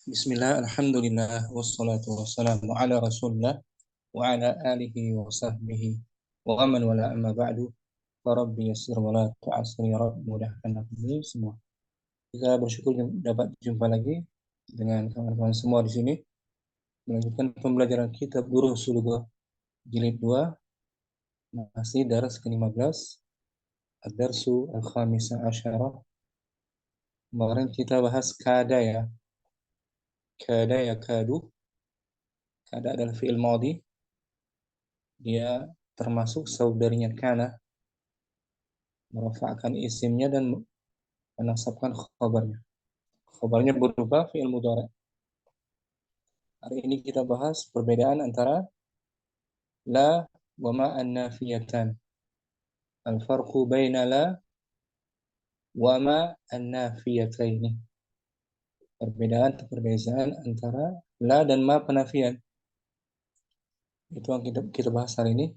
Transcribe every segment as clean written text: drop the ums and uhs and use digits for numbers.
Bismillah, alhamdulillah, wassalatu wassalamu ala rasulullah wa ala alihi wa sahbihi wa man wala amma ba'du. Rabbi yassir wa la tu'assir ya Rabb, mudahkan kami semua. Kita bersyukur dapat jumpa lagi dengan kawan-kawan semua di sini melanjutkan pembelajaran kitab Duruh Sulughah jilid 2, masih daras ke-15, ad-darsu al-khamisa asyara. Kemarin kita bahas kada ya. Kada ya kadu. Kada adalah fi'il madhi. Dia termasuk saudarinya kana, merafa'kan isimnya dan menasabkan khabarnya. Khabarnya berupa fi'il mudhari'. Hari ini kita bahas perbedaan antara la wa ma an-nafiyatan. Al-farqu baina la wa ma an-nafiyataini. Perbedaan antara la dan ma penafian. Itu yang kita bahas hari ini.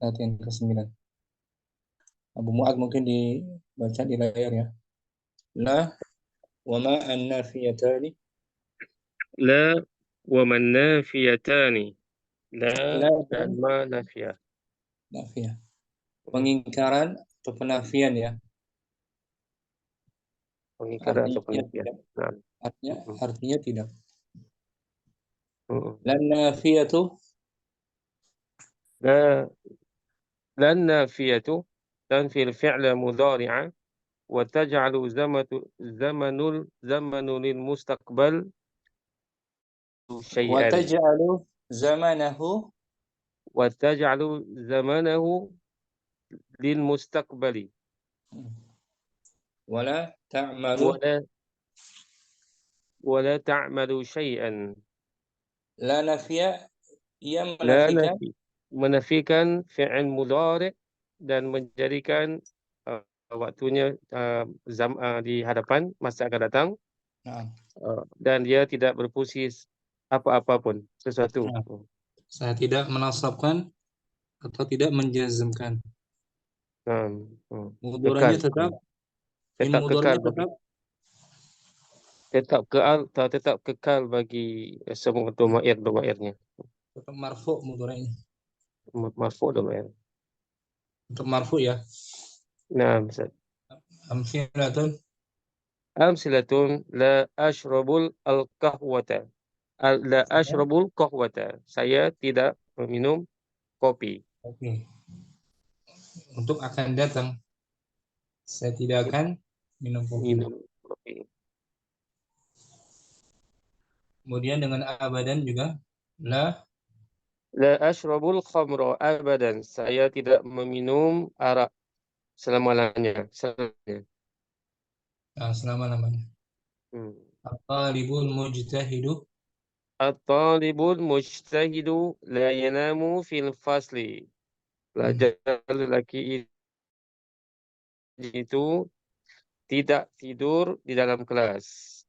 Latihan ke-9. Abu Mu'ad mungkin dibaca di layar ya. La wa ma an-nafiyatani. La wa man nafiyatani. La La dan ma nafiyah. nafiyah. Pengingkaran atau penafian ya. Pengingkaran atau Artinya penafian. tidak. Nah. Artinya tidak. Mm-mm. Lan nafiyatu La lan nafiyatu tanfi al-fi'la mudhari'a wa taj'alu zamanul lil mustaqbal wa syai'an taj'alu zamanahu wa taj'alu zamanahu lil mustaqbali wala ta'malu wa la ta'malu syai'an. la nafiya ia La menafikan nafi menafikan fi'il mudhari' dan menjadikan waktunya di hadapan masa akan datang, nah, dan dia tidak berfungsi apa-apa pun sesuatu. nah, saya tidak menasabkan atau tidak menjazmkan. Mudhari'nya Kekal, tetap in tetap kekal mudhari'nya bagi tetap kekal bagi semua domairnya. tetap marfu mudhari'nya. Marfu domair. Untuk marfu ya. Nah, Ustaz. Amsilatun Amsilatun la ashrabul al-qahwata. La ashrabul qahwata. Saya tidak meminum kopi. oke. Untuk akan datang saya tidak akan minum kopi. Minum kopi. Kemudian dengan abadan juga la La ashrabul khamra abadan. Saya tidak meminum arak selama-lamanya. selama-lamanya. At-talibul mujtahidu At-talibul mujtahidu la yanamu fil fasli. Pelajar lelaki itu tidak tidur di dalam kelas.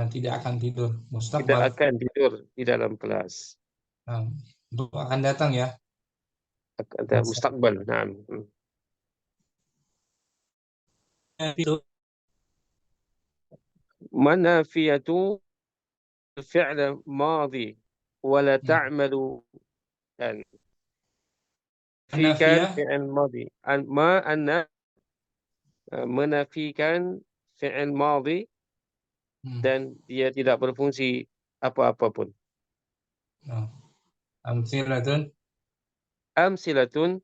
tidak akan tidur. Tidak Mustaqbal. akan tidur di dalam kelas. Nah, untuk akan datang ya. Ada mustaqbal. Nah. Itu Manafiyatu fi'l madhi wala ta'malu an. Menafikan nafiyah fi'il madhi. Menafikan fi'il madhi dan dia tidak berfungsi apa-apa pun. Amsilatun Amsilatun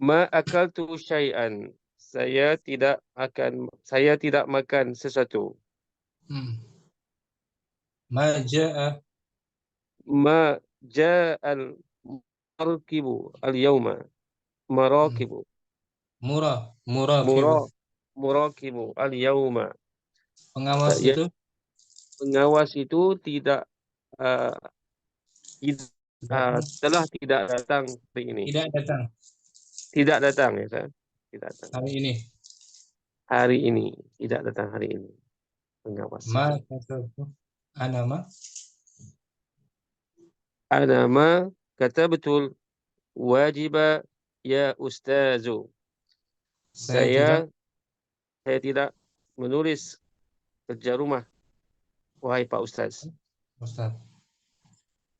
ma akaltu syai'an. Saya tidak makan sesuatu. ma ja'a Ma ja'al markibu al-yawma. Marakibu. muraqibu. Murakibu al-yawma. Pengawas Ya, itu pengawas itu tidak telah tidak datang hari ini. tidak datang Tidak datang ya, Ustaz. Tidak datang. hari ini. Hari ini tidak datang hari ini. Pengawas Ma itu. katabtu anama Anama kata betul wajiba ya ustazu. Saya tidak menulis kerja rumah. wahai Pak Ustaz. Ustaz.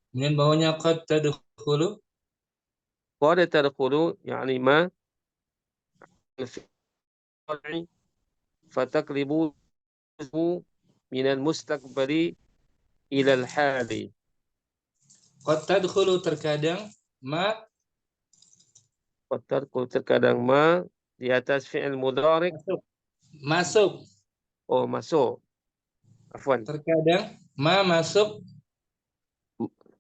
Kemudian bawahnya qad tadkhulu. Qad tadkhulu yani ma al-fi'li fataqlibu min al-mustaqbali ila al-hali. Qad tadkhulu terkadang ma Qad tadkhulu terkadang ma di atas fi'il mudhari'. masuk. Masuk. Oh, masuk. Afwan. Terkadang ma masuk.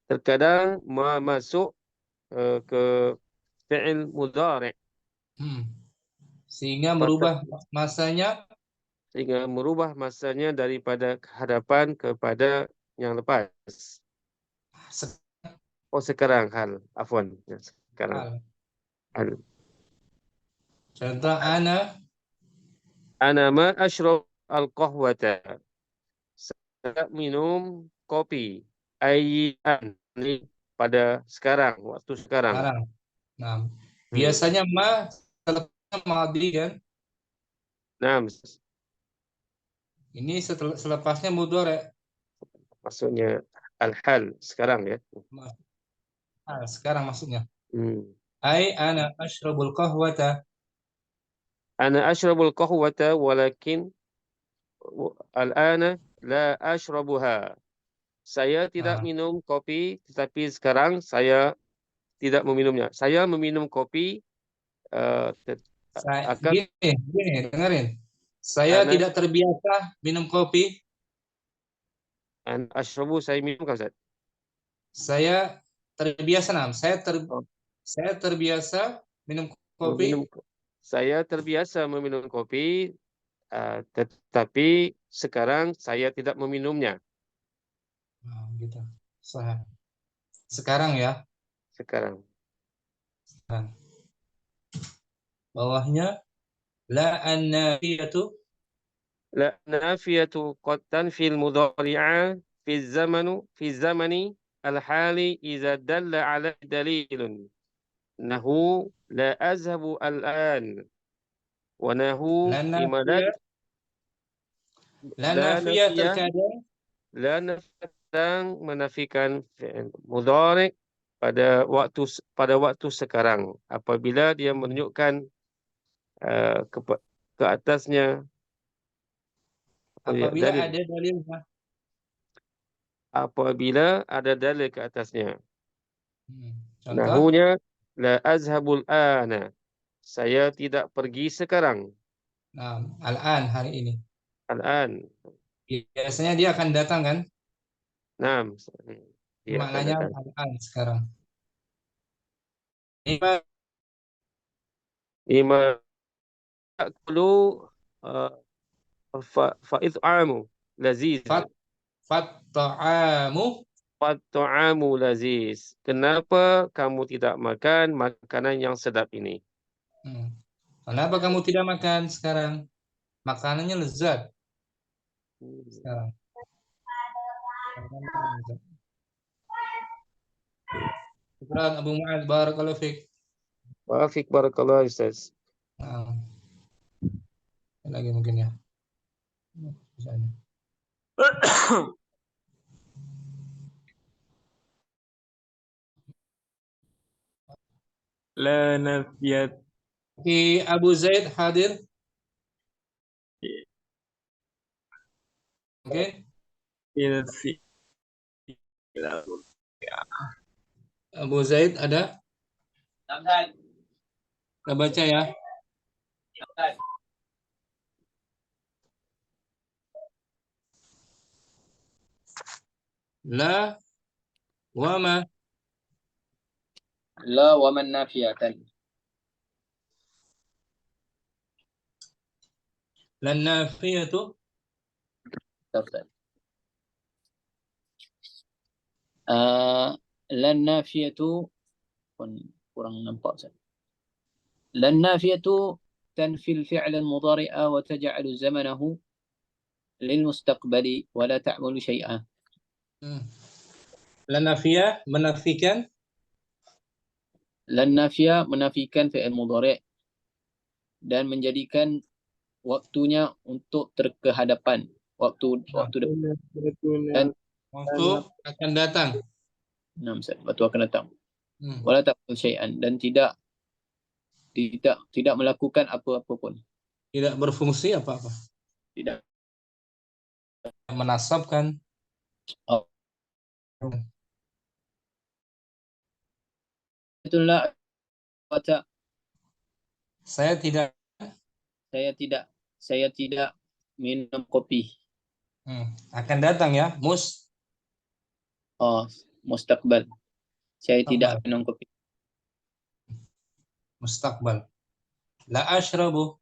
Terkadang ma masuk ke fi'il mudhari'. Sehingga merubah masanya. Sehingga merubah masanya daripada hadapan kepada yang lepas. Oh, sekarang hal. Afwan. Sekarang. Hal. Contoh Ana ma ashrab al-qahwata. Saya minum kopi. Ayyan. Ini pada sekarang. Waktu sekarang. sekarang. Nah, biasanya ma setelahnya madhi kan. Nah, Ini selepasnya mudhari'. maksudnya al-hal. Sekarang ya. Sekarang maksudnya. Ai ana ashrabul qahwata. Ana ashrabul qahwata walakin al-ana la ashrabuha. Saya tidak minum kopi, tetapi sekarang saya tidak meminumnya. Saya meminum kopi akan Gini, dengerin. Saya tidak terbiasa minum kopi. Ashrabu saya minum kan Ustaz? Saya terbiasa saya terbiasa minum kopi. Saya terbiasa meminum kopi, tetapi sekarang saya tidak meminumnya. Gitu. Sekarang ya. Sekarang. Bawahnya la an-nafiyatu. La nafiyatu qad tanfi al-mudhari'a fi zamani al-hali idza dalla 'ala dalilun. Nahu la azhabu al-an. Wa nahu imadat La nafiyah terkadang. La nafiyah menafikan fi'il mudhari' pada waktu sekarang apabila dia menunjukkan ke atasnya Apabila dalil. ada dalil. Apabila ada dalil ke atasnya. Contoh. Nahunya la azhabul ana. Saya tidak pergi sekarang. Nah, al-an hari ini. Al-an. Biasanya dia akan datang kan? Nah, dia maknanya akan datang. al-an sekarang. Lima takulu fa'id'amu laziz. Fat-ta'amu. Fat-ta'amu laziz. Kenapa kamu tidak makan makanan yang sedap ini? Kenapa kamu tidak makan sekarang? Makanannya lezat. Sekarang. Syukran Abu Mu'ad, barakallahu fiik. Wa fiik barakallahu Ustaz. Lagi mungkin ya. La nafiyat. Abu Zaid hadir. Oke. Abu Zaid ada? Kita baca ya. La wama. La waman nafiyatan. Lan nafiyatu. Lan nafiyatu kurang nampak Ustaz. Lan nafiyatu تنفي الفعل المضارع وتجعل زمنه للمستقبل ولا تعمل شيئا. Lan nafiyah menafikan. Lan nafiyah menafikan fi'il mudhari' dan menjadikan waktunya untuk terkehadapan. waktu depan dan Untuk akan datang. waktu akan datang. Hmm. Wala ta'malu syai'an, dan tidak melakukan apa-apa pun. Tidak berfungsi apa-apa. Tidak. Menasabkan. Oh. Itulah kata Saya tidak. saya tidak minum kopi. Akan datang ya, Mustaqbal. Saya tidak Mustaqbal. minum kopi. Mustaqbal. La ashrabu.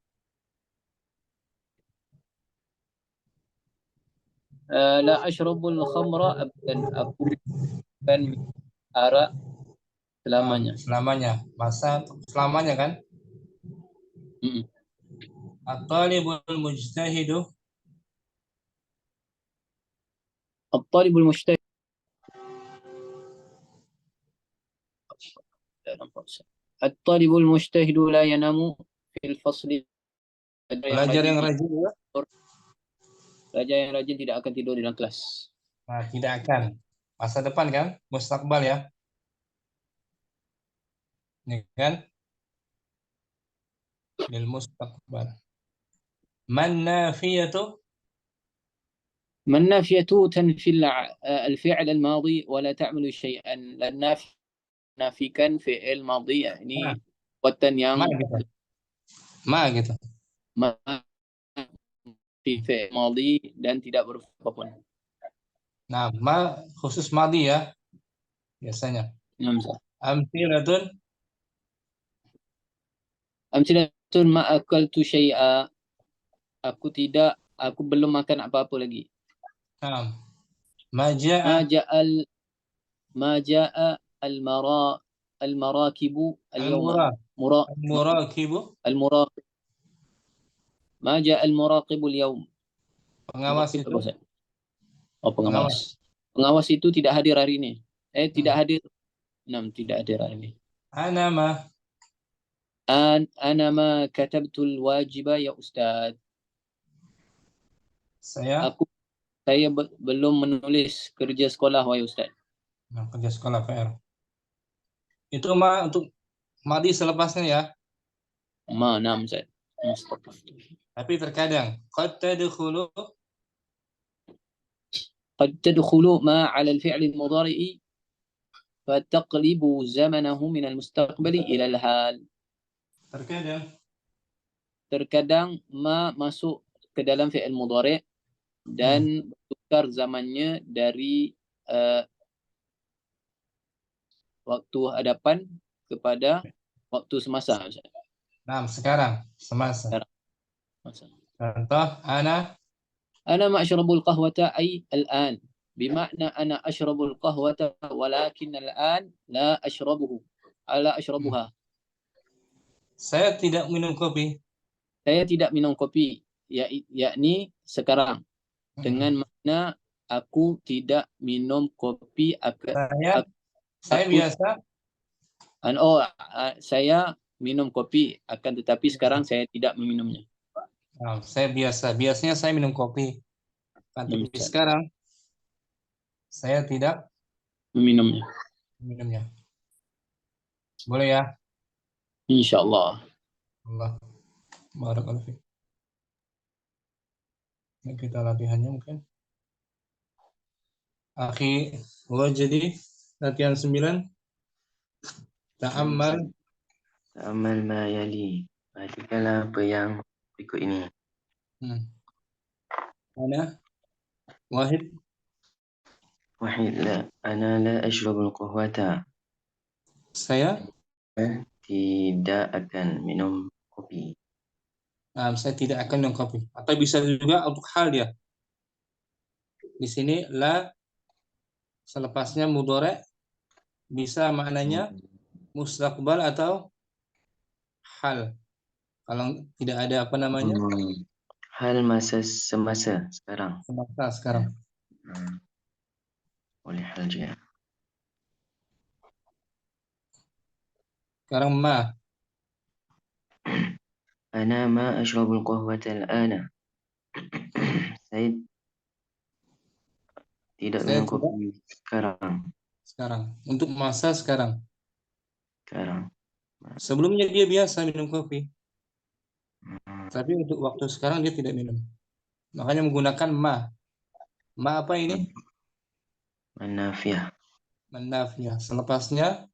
La ashrabul khamra abadan. Aku bukan minum arak selamanya. Selamanya. Masa selamanya kan? At-talibul mujtahidu. At-talibul mujtahid. At-talibul mujtahidu la yanamu fil fasli. Pelajar yang rajin ya? Pelajar yang rajin tidak akan tidur di dalam kelas. Nah, tidak akan. Masa depan kan? Mustaqbal ya? Ini kan? Lil mustaqbal. Man nafiyatu. من نافية تنفي الفعل الماضي ولا تعمل شيئا. لأن nafikan fi'il madhi, ini perbuatan yang gitu. Fi fi'il madhi dan tidak berubah apapun. Nah, ma khusus madhi ya biasanya. Amsilatun ma akaltu syai'a. Aku belum makan apa-apa lagi. Ma ja'a al-marakibu al-yawma. Ma ja'a al-muraqibu al-yawm. Pengawas itu. Pengawas. Pengawas itu tidak hadir hari ini. Tidak hadir. Tidak hadir hari ini. Ana ma katabtul wajiba ya Ustaz. Saya belum menulis kerja sekolah wahai Ustaz. Kerja sekolah PR. Itu untuk madhi selepasnya ya. Ustaz. Tapi terkadang qad tadkhulu ma 'ala al-fi'l al-mudhari' fataqlibu zamanahu min al-mustaqbali ila al-hal. Terkadang ma masuk ke dalam fi'il mudhari' dan bertukar zamannya dari waktu hadapan kepada waktu semasa. Nah, sekarang semasa. Contoh, ana ma'ashrabul qahwata ay al-an. Bima'na ana ashrabul qahwata walakin al-an la ashrabuha. Saya tidak minum kopi. Saya tidak minum kopi, yakni sekarang. Dengan makna aku tidak minum kopi. Saya minum kopi, akan tetapi sekarang saya tidak meminumnya. Saya biasanya saya minum kopi. Tapi sekarang saya tidak meminumnya. Boleh ya? Insyaallah. Allah. Barakallahu fiik. Ini kita latihannya mungkin. Akhi, jadi latihan 9. Ta'ammal ma yali. Perhatikanlah apa yang berikut ini. Ana Wahid ana la ashrabul qahwata. Saya tidak akan minum kopi. Saya tidak akan minum kopi. Atau bisa juga untuk hal dia. Di sini la selepasnya mudhari' bisa maknanya mustaqbal atau hal. Kalau tidak ada apa namanya? Hal semasa sekarang. Semasa sekarang. Boleh hal juga. Sekarang ma. Ana ma ashrabul qahwata al-ana. Saya Tidak Saya minum tidak kopi sekarang. sekarang. Untuk masa sekarang. Sekarang. Sebelumnya dia biasa minum kopi, Hmm, tapi untuk waktu sekarang dia tidak minum. Makanya menggunakan ma. Ma apa ini? Manafiah. Menafiyah. Selepasnya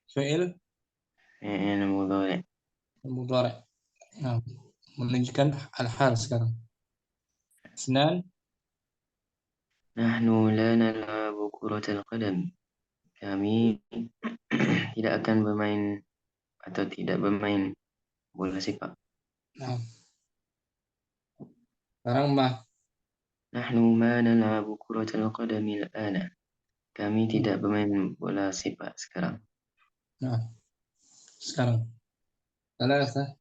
fi'il Fi'il mudhari'. mudhari'. Nah, menunjukkan hal-hal sekarang. Senan, Nahnu la nal'abu kuratal qadam. Kami tidak akan bermain atau tidak bermain bola sepak. nah, sekarang ma. Nahnu ma nal'abu kuratal qadami al-ana. Kami tidak bermain bola sepak sekarang. Nah, sekarang. Salasah,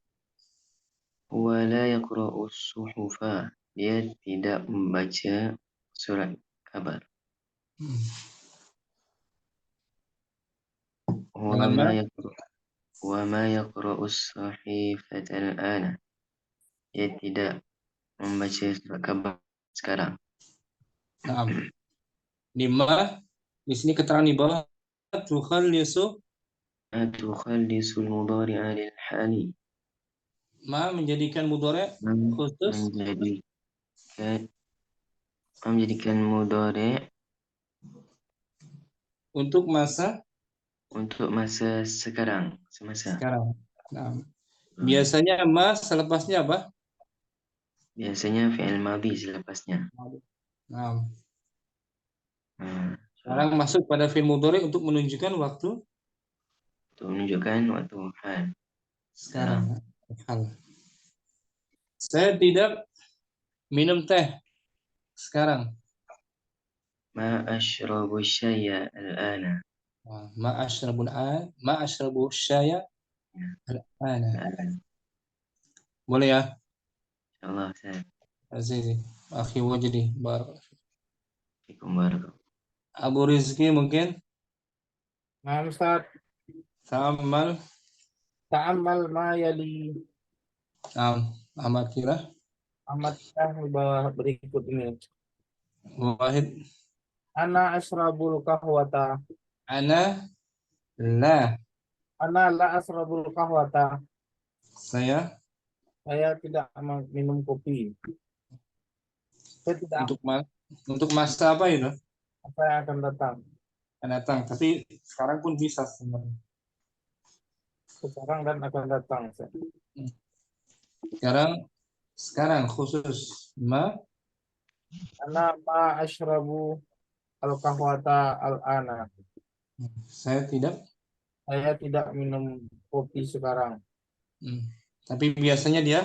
Huwa la yaqra'u suhufa. Dia tidak membaca surat kabar. Huwa dengan ma. ma yaqra'u wa ma yaqra'u sahifata al-ana. Dia tidak membaca surat kabar sekarang. Nah, di ma. Di sini keterangan di bawah tukhallisu. Ma tukhallisul mudhari'a lil hali. Ma menjadikan mudhari' khusus menjadikan mudhari' untuk masa untuk masa sekarang, semasa. sekarang. Nah, biasanya ma selepasnya apa? Biasanya fi'il madhi selepasnya. Nah, Hmm, sekarang masuk pada fi'il mudhari' untuk menunjukkan waktu untuk menunjukkan waktu hal. sekarang. Hal. Saya tidak minum teh sekarang. Ma ashrabu syaya al-ana. Nah, ma ashrabu syaya al-ana. Boleh ya? InsyaAllah saya Azizi, akhi wajdi, baru. Abu Rizki mungkin Nah, Ustaz, ta'ammal. ta'ammal ma yali Amat kira amatlah di bawah berikut ini. wahid Ana asrabul kahwata. ana la. Ana la asrabul kahwata. Saya Saya tidak minum kopi. Saya tidak untuk masa apa itu apa yang akan datang. akan datang, tapi sekarang pun bisa sebenarnya. Sekarang dan akan datang. Sekarang khusus ma. Ana ma ashrabu al kahwata al ana. Saya tidak. Saya tidak minum kopi sekarang. Tapi biasanya dia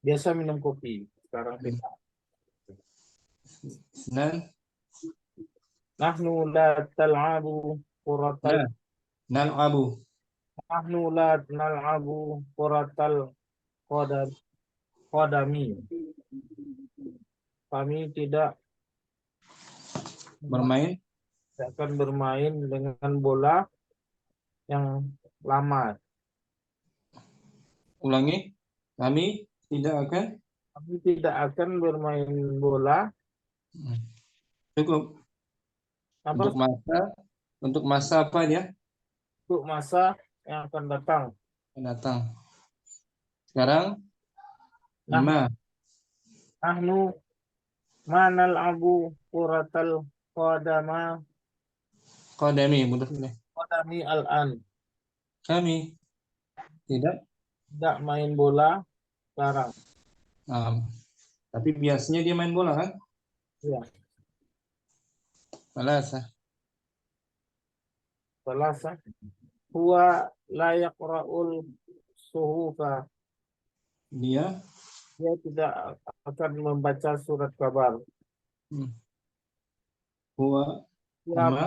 Biasa minum kopi. Sekarang tidak. nan Nahnu la tal'abu kuratal. nan abu. Nahnu la nal'abu kuratal qadami. Kami tidak Bermain. akan bermain dengan bola yang lama. Ulangi, kami tidak akan. Kami tidak akan bermain bola. Cukup. Apa? Untuk masa apa dia Untuk masa yang akan datang. datang. Sekarang Nah, ma nahnu ma nal'abu kuratal qadami mudah ini. qadami al-an. Kami tidak. Tidak main bola sekarang. Tapi biasanya dia main bola kan? Ya. Salasa. Huwa la yaqra'ul suhufa. Dia Dia tidak akan membaca surat kabar. huwa Ya, ma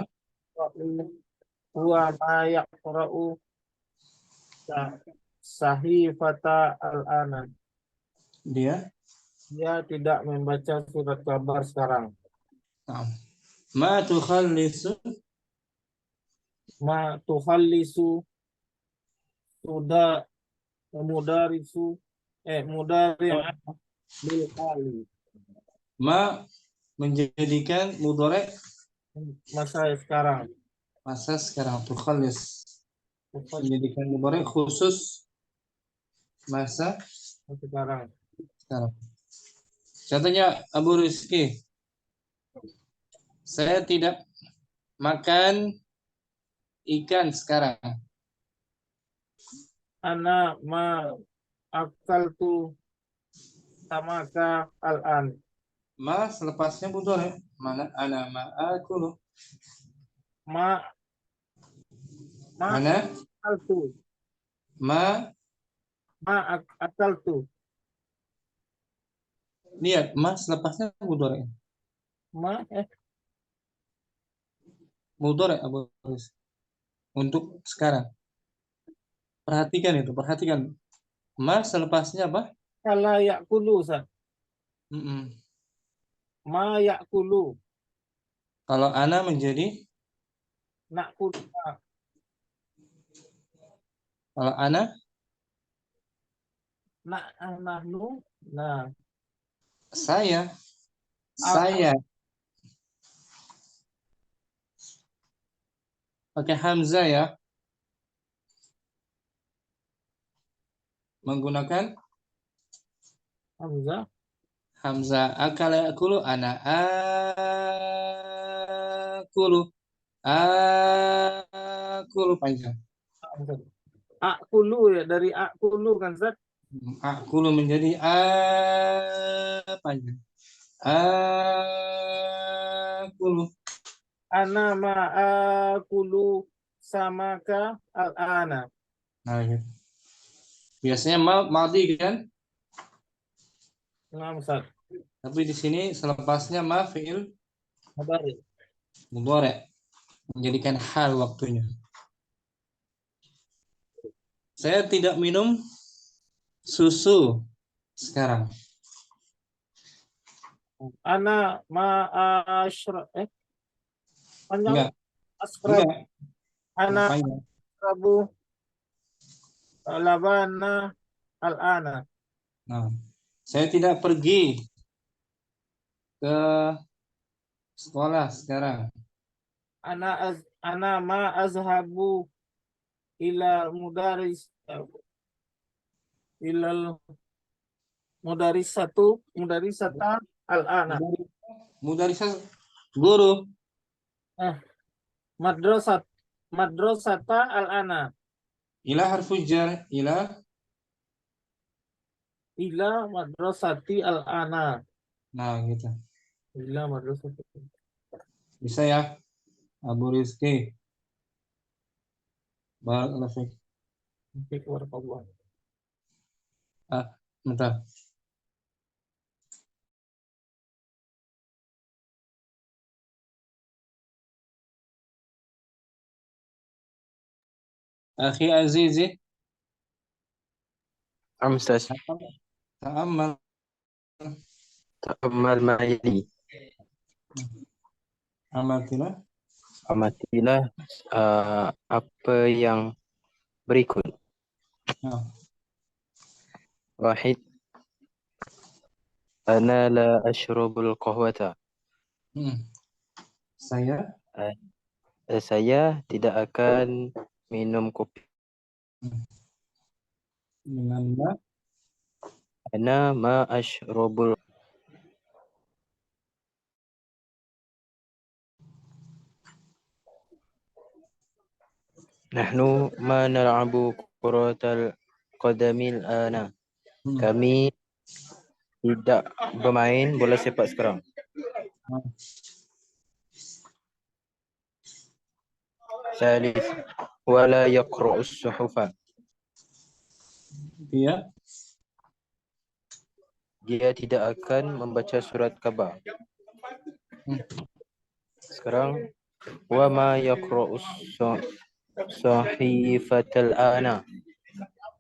huwa ma yaqra'u sahifata al-ana. dia Dia tidak membaca surat kabar sekarang. ma tukhallisu Ma tukhallisu sudah mudarisu mudari' bil hali. ma menjadikan mudhari masa sekarang. masa sekarang. Tukhallis menjadikan mudhari khusus masa Sekarang. sekarang. Contohnya Abu Rizki, saya tidak makan ikan sekarang. Ana ma akaltu samaka al-an. Ma selepasnya mudhari. Mana ana ma'akulu. Ma Ana akaltu. ma, Ma akaltu. lihat ma selepasnya mudhari. Ma Mudhari Abu Rizki. Untuk sekarang. Perhatikan itu, perhatikan. Ma selepasnya apa? kala yakulu Ustaz. Mm-mm. Ma yakulu. Kalau ana menjadi, Nakulu. kalau ana Nahnu. Nah. saya pakai hamzah ya, menggunakan Hamzah. hamzah. Akala yakulu, ana akulu panjang. Akulu ya, dari akulu kan Ustaz. Akulu menjadi panjang. Akulu. Ana ma akulu samaka al-ana. Nah, gitu. Biasanya madhi kan, Nah, Ustaz. tapi di sini selepasnya ma fi'il Mudhari. mudhari, menjadikan hal waktunya. Saya tidak minum susu sekarang. Ana ma panjang Enggak, askrab. enggak. Ana Panjang. askrabu labana al-ana. Nah, saya tidak pergi ke sekolah sekarang. Ana ma azhabu ila mudarisata al-ana. Mudarisah guru. Madrasata al-ana. Ila harfu jar, ila. Ila madrasati al-ana. Nah, gitu. Ila madrasati. Bisa ya, Abu Rizki. Barakallahu fiik. Oke, warahmatullahi. Bentar. Akhi Azizi, Ustaz, ta'ammal. ta'ammal ma yali. Amatilah. Amatilah apa yang berikut. Nah, Wahid, ana la ashrabul qahwata. saya Saya tidak akan minum kopi. dengan ma. Ana ma ashrabul. Nahnu ma nal'abu kuratal qadamil ana. Kami tidak bermain bola sepak sekarang. Salis, wala yaqra'us suhufa. Dia tidak akan membaca surat khabar. Sekarang, wa ma yaqra'us sahifatal ana.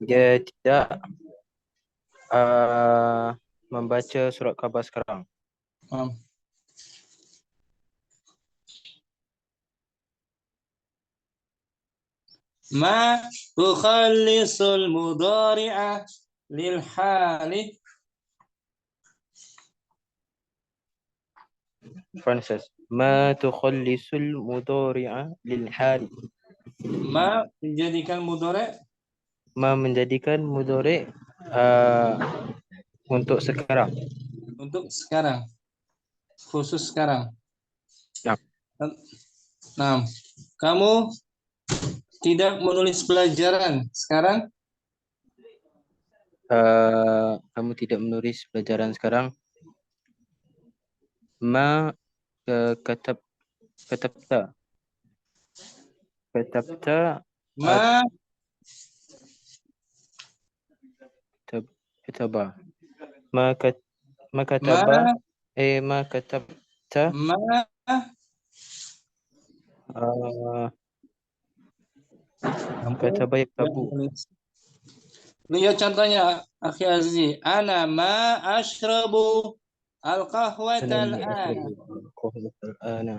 Dia tidak membaca surat khabar sekarang. Ma tukhallisul mudhari'a lil hali. Francis. Ma tukhallisul mudhari'a lil hal. Ma menjadikan mudhari Ma menjadikan mudhari untuk sekarang. untuk sekarang, khusus sekarang. Ya. Nah, kamu tidak menulis pelajaran sekarang? Kamu tidak menulis pelajaran sekarang. Ma katabta. Katabta Ma kataba. Ma ma kataba. Ma katabta. ma kamu Kataba tidak yaktabu. menulis. Lihat contohnya, akhi Azizi. Ana ma ashrabu al-qahwata al-an. Ma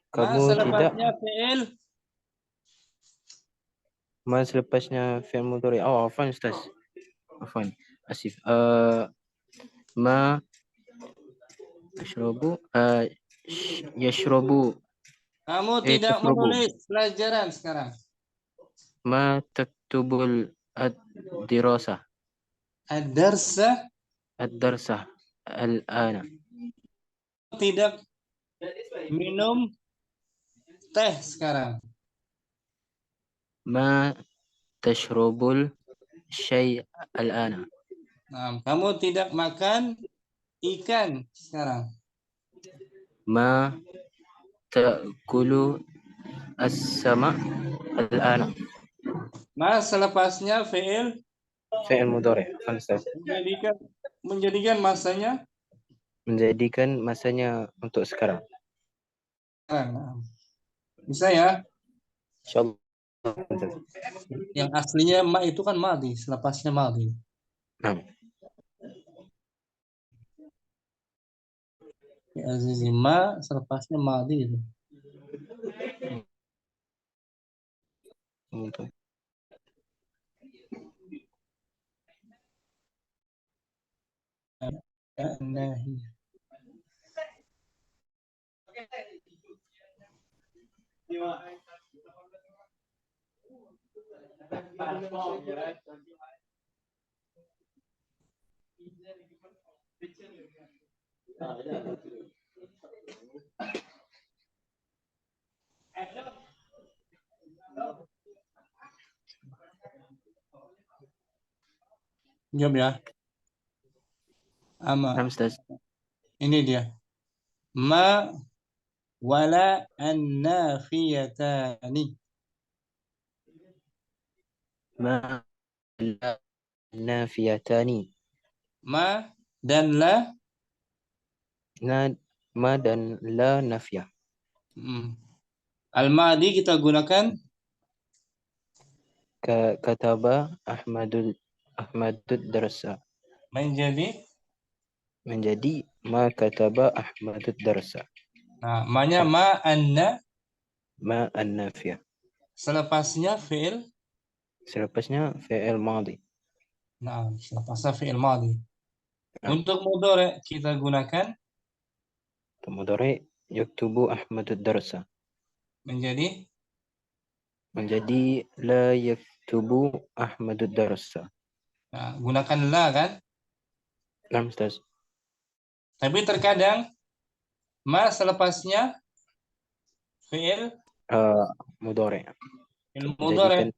Kamu tidak. selepasnya fi'il. Ma selepasnya fi'il mudhari. Oh, afwan Ustaz. Afwan. Asif. Ma ashrabu yashrabu. Kamu tidak Tashrabu. menulis pelajaran sekarang. Ma taktubul ad-dirasah. Ad-darsa Ad-darsah al-ana. tidak minum teh sekarang. Ma tashrabul syai' al-ana. Nah, kamu tidak makan ikan sekarang. Ma ta'kulu as-sama' al-ana. Ma selepasnya fi'il Fi'il mudhari. menjadikan masanya Menjadikan masanya untuk sekarang. nah, bisa ya? Insyaallah. Yang aslinya ma itu kan madi, selepasnya madi. Nah, Ya, Azizi, ma selepasnya madi itu. untuk Ya, nahi. Jawab ya. Ama. Nah, Ustaz. Ini dia. Ma wala an-nafiyatani. Ma la nafiyatani. Ma dan la. Ma dan la nafiyah. Al-madi kita gunakan Kataba Ahmadud darsa. menjadi Ma kataba Ahmadud darsa. nah, ma-nya ma anna, Ma an-nafiyah. selepasnya fi'il. Selepasnya fi'il madi. Nah, selepasnya fi'il madi. Nah. Untuk mudhari kita gunakan Mudhari yaktubu Ahmadud darsa. menjadi la yaktubu Ahmadud darsa. nah, gunakan la kan? Nah, Ustaz. Tapi terkadang ma selepasnya fi'il Mudhari. mudhari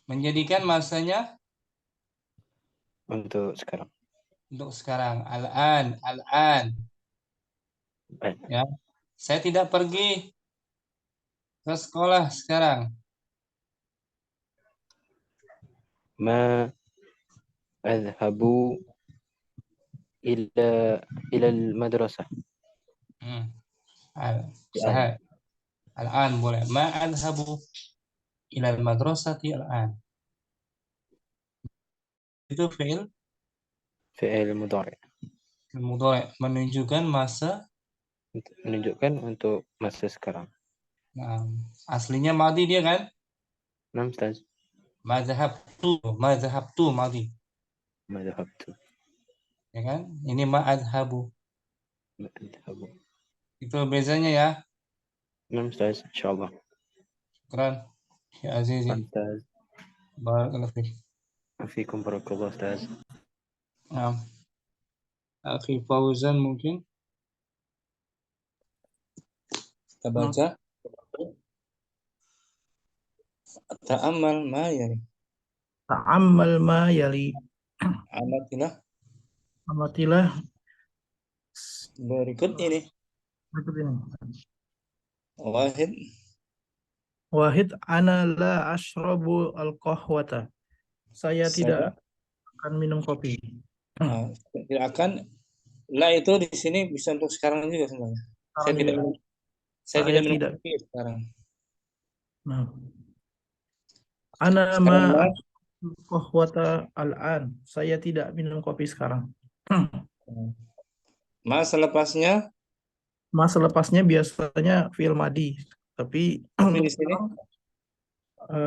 menjadikan masanya untuk sekarang. untuk sekarang. Al-an. Baik. Ya. Saya tidak pergi ke sekolah sekarang. Ma adhabu ila al-madrasah. Sahih. Al-an boleh. Ma adhabu ila al-madrasati al-an. Itu fi'il mudhari. mudhari menunjukkan masa untuk masa sekarang. nah, aslinya madi dia kan? Nah, Ustaz. Madhabtu madi. Madhabtu. Ya kan? Ini ma adhabu. Itu bezanya ya. نعم أستاذ إن شاء الله. Keren. Ya Azizi. أستاذ Barakallahu fiik. فيكم بارك الله أستاذ. Nah, Akhi Fauzan mungkin kita baca. Ta'ammal ma yani. Ta'ammal ma yali. Amatilah Amatilah berikut ini. berikut ini. Wahid. Wahid, ana la ashrabu al-qahwata. Saya tidak akan minum kopi. Tidak akan. La itu di sini bisa untuk sekarang juga sebenarnya. Saya tidak minum. Saya tidak minum kopi sekarang. Nah. Ana ma qahwata al-an. Saya tidak minum kopi sekarang. Ma selepasnya? Ma selepasnya biasanya fi'il madi, tapi di sini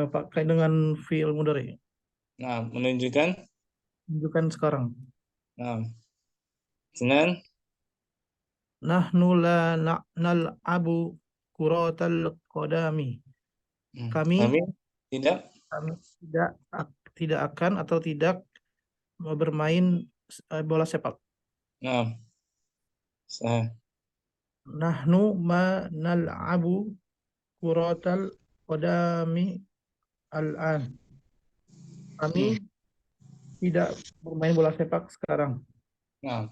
pakai dengan fi'il mudhari. Nah, menunjukkan sekarang. Nah. Senan Nahnu la nal'abu kuratal qadami. Kami tidak akan atau tidak bermain bola sepak. Nah. Nahnu ma nal'abu kuratal qadami al-an. Kami tidak bermain bola sepak sekarang. Nah.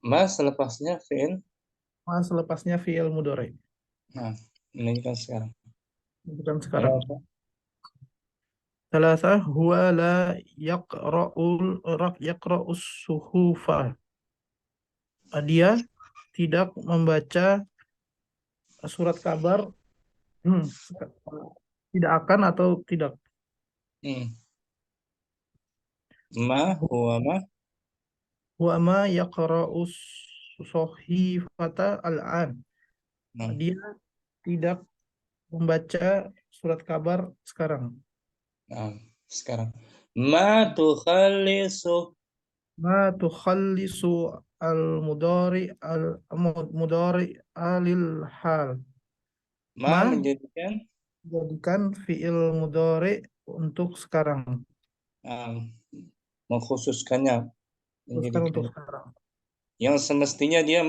Ma selepasnya fi'il. Ma selepasnya fi'il mudhari. Nah, menunjukkan sekarang. Menunjukkan sekarang. Thalatha huwa la yaqra'us suhufa. Dia tidak membaca surat kabar. Tidak akan atau tidak. Ma huwa ma Huwa ma yaqra'us suhifata al-an. Dia tidak membaca surat kabar sekarang. Nah, sekarang. Ma tukhallisu al-mudhari alil hal. Ma menjadikan fi'il mudhari untuk sekarang. Mengkhususkannya. Untuk sekarang. Yang semestinya dia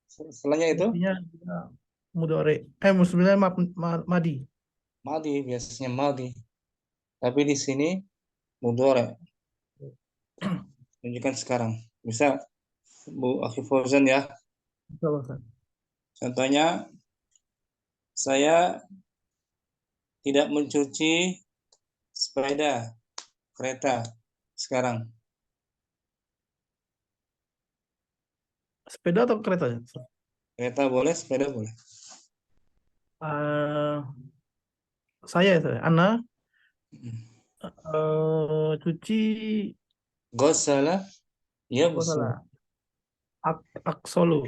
setelahnya itu? Semestinya dia mudhari. Semestinya madi. Madi, biasanya madi. Tapi di sini mudhari. Tunjukkan sekarang. Bisa Bu Akhi Fauzan ya? Contohnya, saya tidak mencuci sepeda, kereta sekarang. Sepeda atau kereta? Kereta boleh, sepeda boleh. Saya Ana cuci Gosala, ya betul. Aksilu.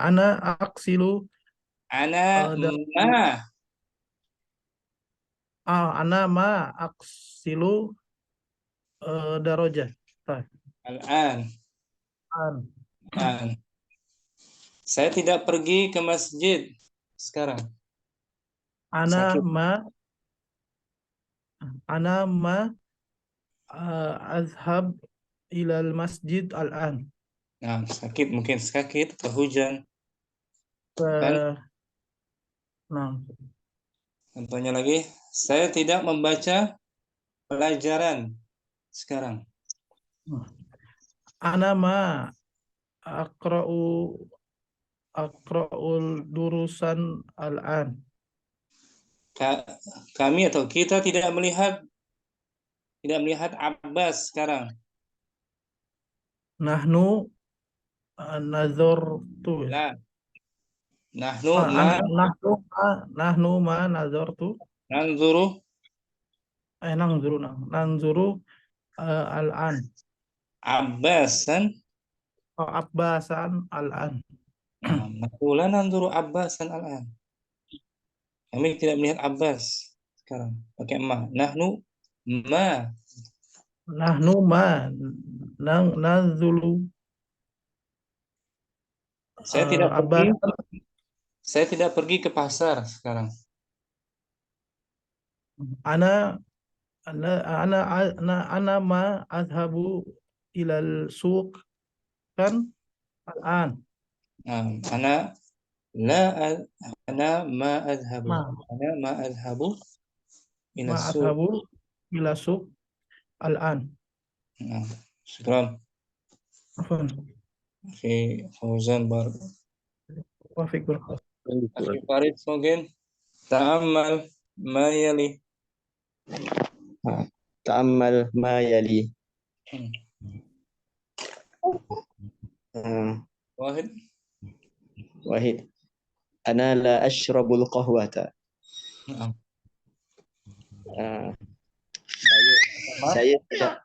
Ana aksilu. Ana ma aksilu darajah. Al-an. Saya tidak pergi ke masjid sekarang. Ana ma azhab ilal masjid al-an. Nah, sakit, mungkin sakit atau hujan. Contohnya lagi, saya tidak membaca pelajaran sekarang. Ana ma aqra'ul durusan al-an. Kami atau kita tidak melihat Abbas sekarang. Nahnu nazartu. Nahnu ma nazartu. Nanzuru al-an. Abbasan al-an. Maqula nanzuru Abbasan al-an. Kami tidak melihat Abbas sekarang. Pakai ma. Nahnu ma Nahnu ma nazulu Saya tidak abah pergi. Saya tidak pergi ke pasar sekarang. ana ana ma azhabu ilal suq kan al-an Ana la a- ana ma adhabu. ma Ana ma adhabu ila ma suq. azhabu ila suq al-an. Syukran. Afwan. Akhi Fauzan Bar. Wafiqul. Akhi Farid mungkin. Ta'ammal ma yali. تأمل ما يلي. Wahid. واحد. أنا لا أشرب القهوة. Naam. saya tidak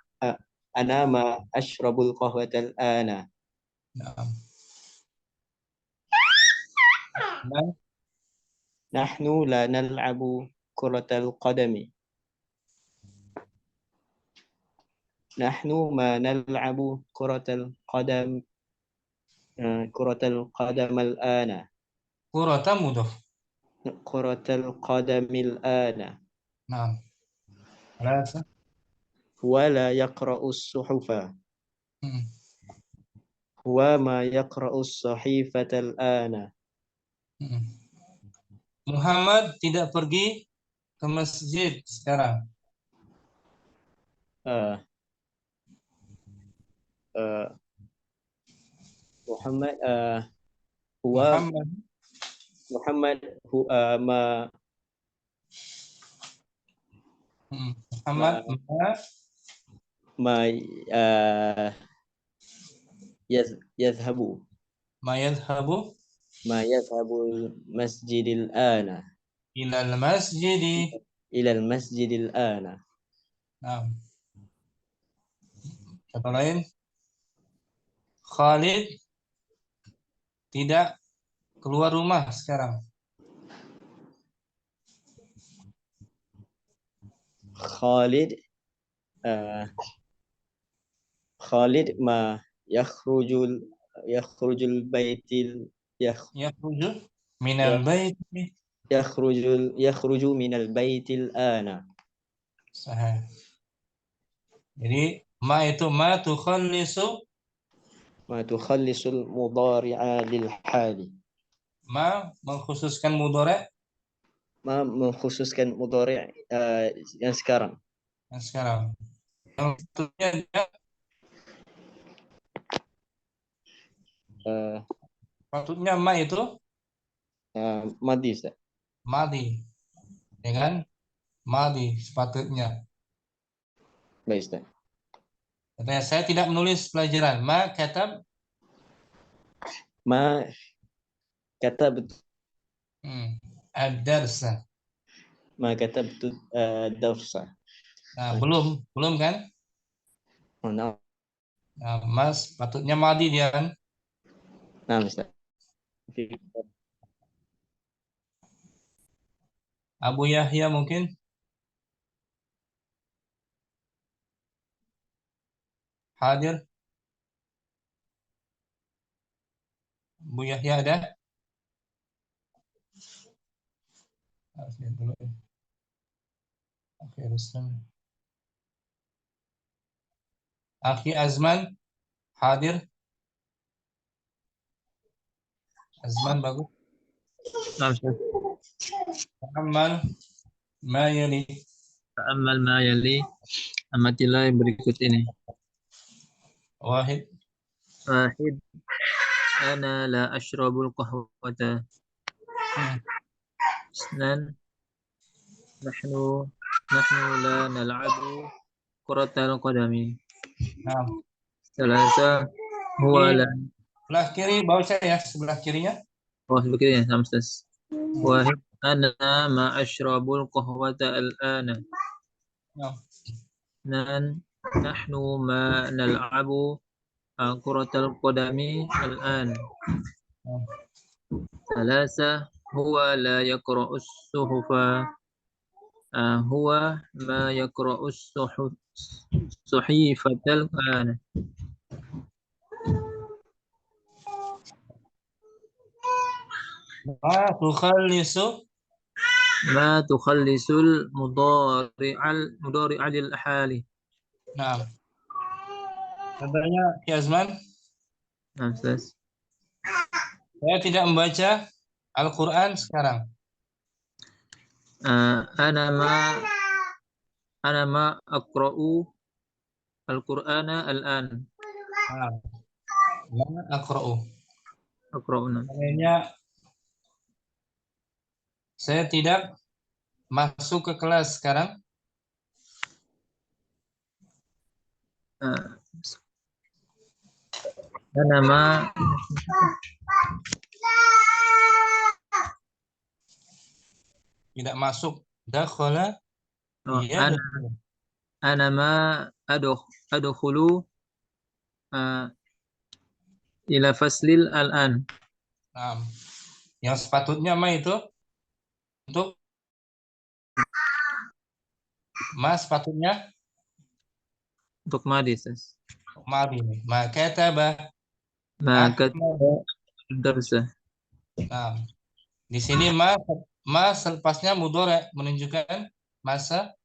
أنا ما أشرب القهوة الآن. Naam. Nah, نحن لا نلعب كرة القدم. نحن ما نلعب كرة القدم الآن. kurata mudhaf. كرة القدم الآن. Naam. Rasa. ولا يقرأ الصحف. هو ما يقرأ الصحيفة الآن. Muhammad tidak pergi ke masjid sekarang. محمد هو Muhammad. هو ما Muhammad ما يذهب ma yadhhabu المسجد الآن. ila al-masjid. إلى المسجد الآن. Naam. Kata lain, Khalid tidak keluar rumah sekarang. خالد خالد ما يخرج البيت Yakhruju minal bait. يخرج من البيت الآن. Sahih. Jadi ma itu ma tukhallisu. ما تخلص المضارع للحال. Ma mengkhususkan mudhari'. ما mengkhususkan mudhari' yang sekarang. Yang sekarang. Yang satunya dia maksudnya ma itu madi, Ustaz. madi. Ya kan? Madi sepatutnya. Baik, Ustaz. Katanya saya tidak menulis pelajaran. Ma katab. Ma katabt. Ad-darsa. Ma katabtu darsa. Nah, belum kan? Oh, no. Nah, Mas patutnya madi dia kan? Nah, Ustaz. Abu Yahya mungkin? Hadir? Abu Yahya ada? Oke, Rustam. Akhi Azman hadir? Azman bagus. Ta'ammal ma yali. Ta'ammal ma yali. Amatilah yang berikut ini. Wahid. Wahid. Ana la ashrabul qahwata. Isnan. Nahnu la nal'abu kuratal qadami. Nah, Salasa. Huwa la. sebelah kiri bawah saya, sebelah kirinya. Oh, begini ya, Samstas. Wahid. Ana ma ashrabul qahwata al-ana. Nan. Nahnu ma nal'abu kuratal qadami al-an. Salasa. Huwa la yaqra'us suhufa. هو ما يقرأ الصحيفة الآن. Ma tukhallisu. ما تخلص المضارع للحال. Nah, katanya Yazman, نعم أستاذ. saya tidak membaca Al-Quran sekarang. أنا ما أقرأ القرآن الآن. Nah, ma aqra'u. أقرأنا. Artinya saya tidak masuk ke kelas sekarang. أنا ما Tidak masuk. Dakhala. Iya, dakhala. أنا ما أدخل إلى فصل الآن. Nah, yang sepatutnya ma itu untuk ma sepatutnya untuk madi, Ustaz. madi. Ma kataba. Maka darsa. Nah, di sini ma selepasnya mudhari menunjukkan masa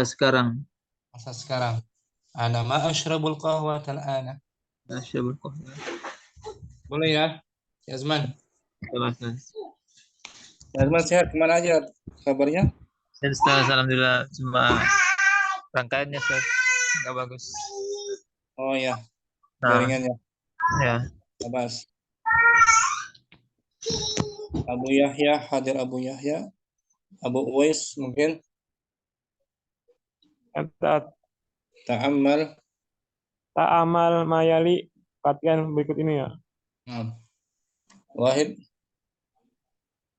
sekarang. Masa sekarang. Ana ma ashrabul qahwata al-ana. Asyabul qahwa. Boleh ya, Yazman. Ustaz. Yazman sehat, kemana aja kabarnya? Ustaz, alhamdulillah, cuma rangkaiannya Ustaz nggak bagus. Oh ya, Nah, jaringannya. ya. Bebas. Abu Yahya, hadir Abu Yahya. Abu Uwais mungkin. Ta'ammal. Ta'amal mayali, perhatikan berikut ini ya. Wahid.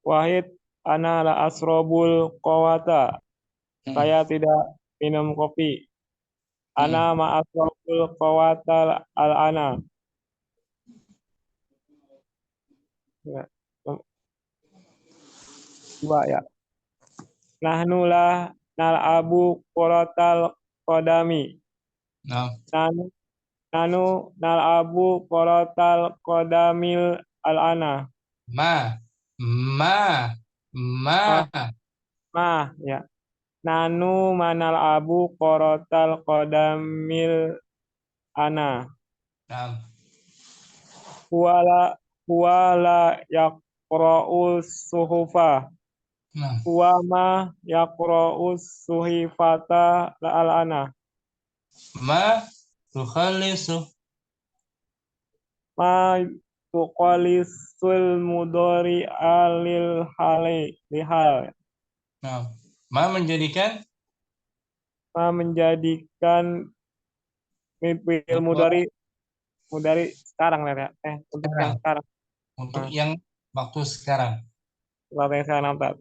Wahid, ana la asrobul qawata. Saya tidak minum kopi. Ana ma asrobul qawata al-ana. Ya. Coba ya. Nahnu la nal'abu quratal qadami. Nanu nal'abu quratal qadamil al-ana. Ma ya. Nanu manal abu quratal qadamil ana. Huwala yaqra'us suhufa. Huwa ma yaqra'us suhifata al-ana. Ma tukhallisu. Ma tuqalisul mudhari alil lihal. Ma menjadikan fi'il mudhari sekarang ya. Untuk sekarang. yang sekarang. Untuk yang waktu sekarang. Waktu yang sekarang.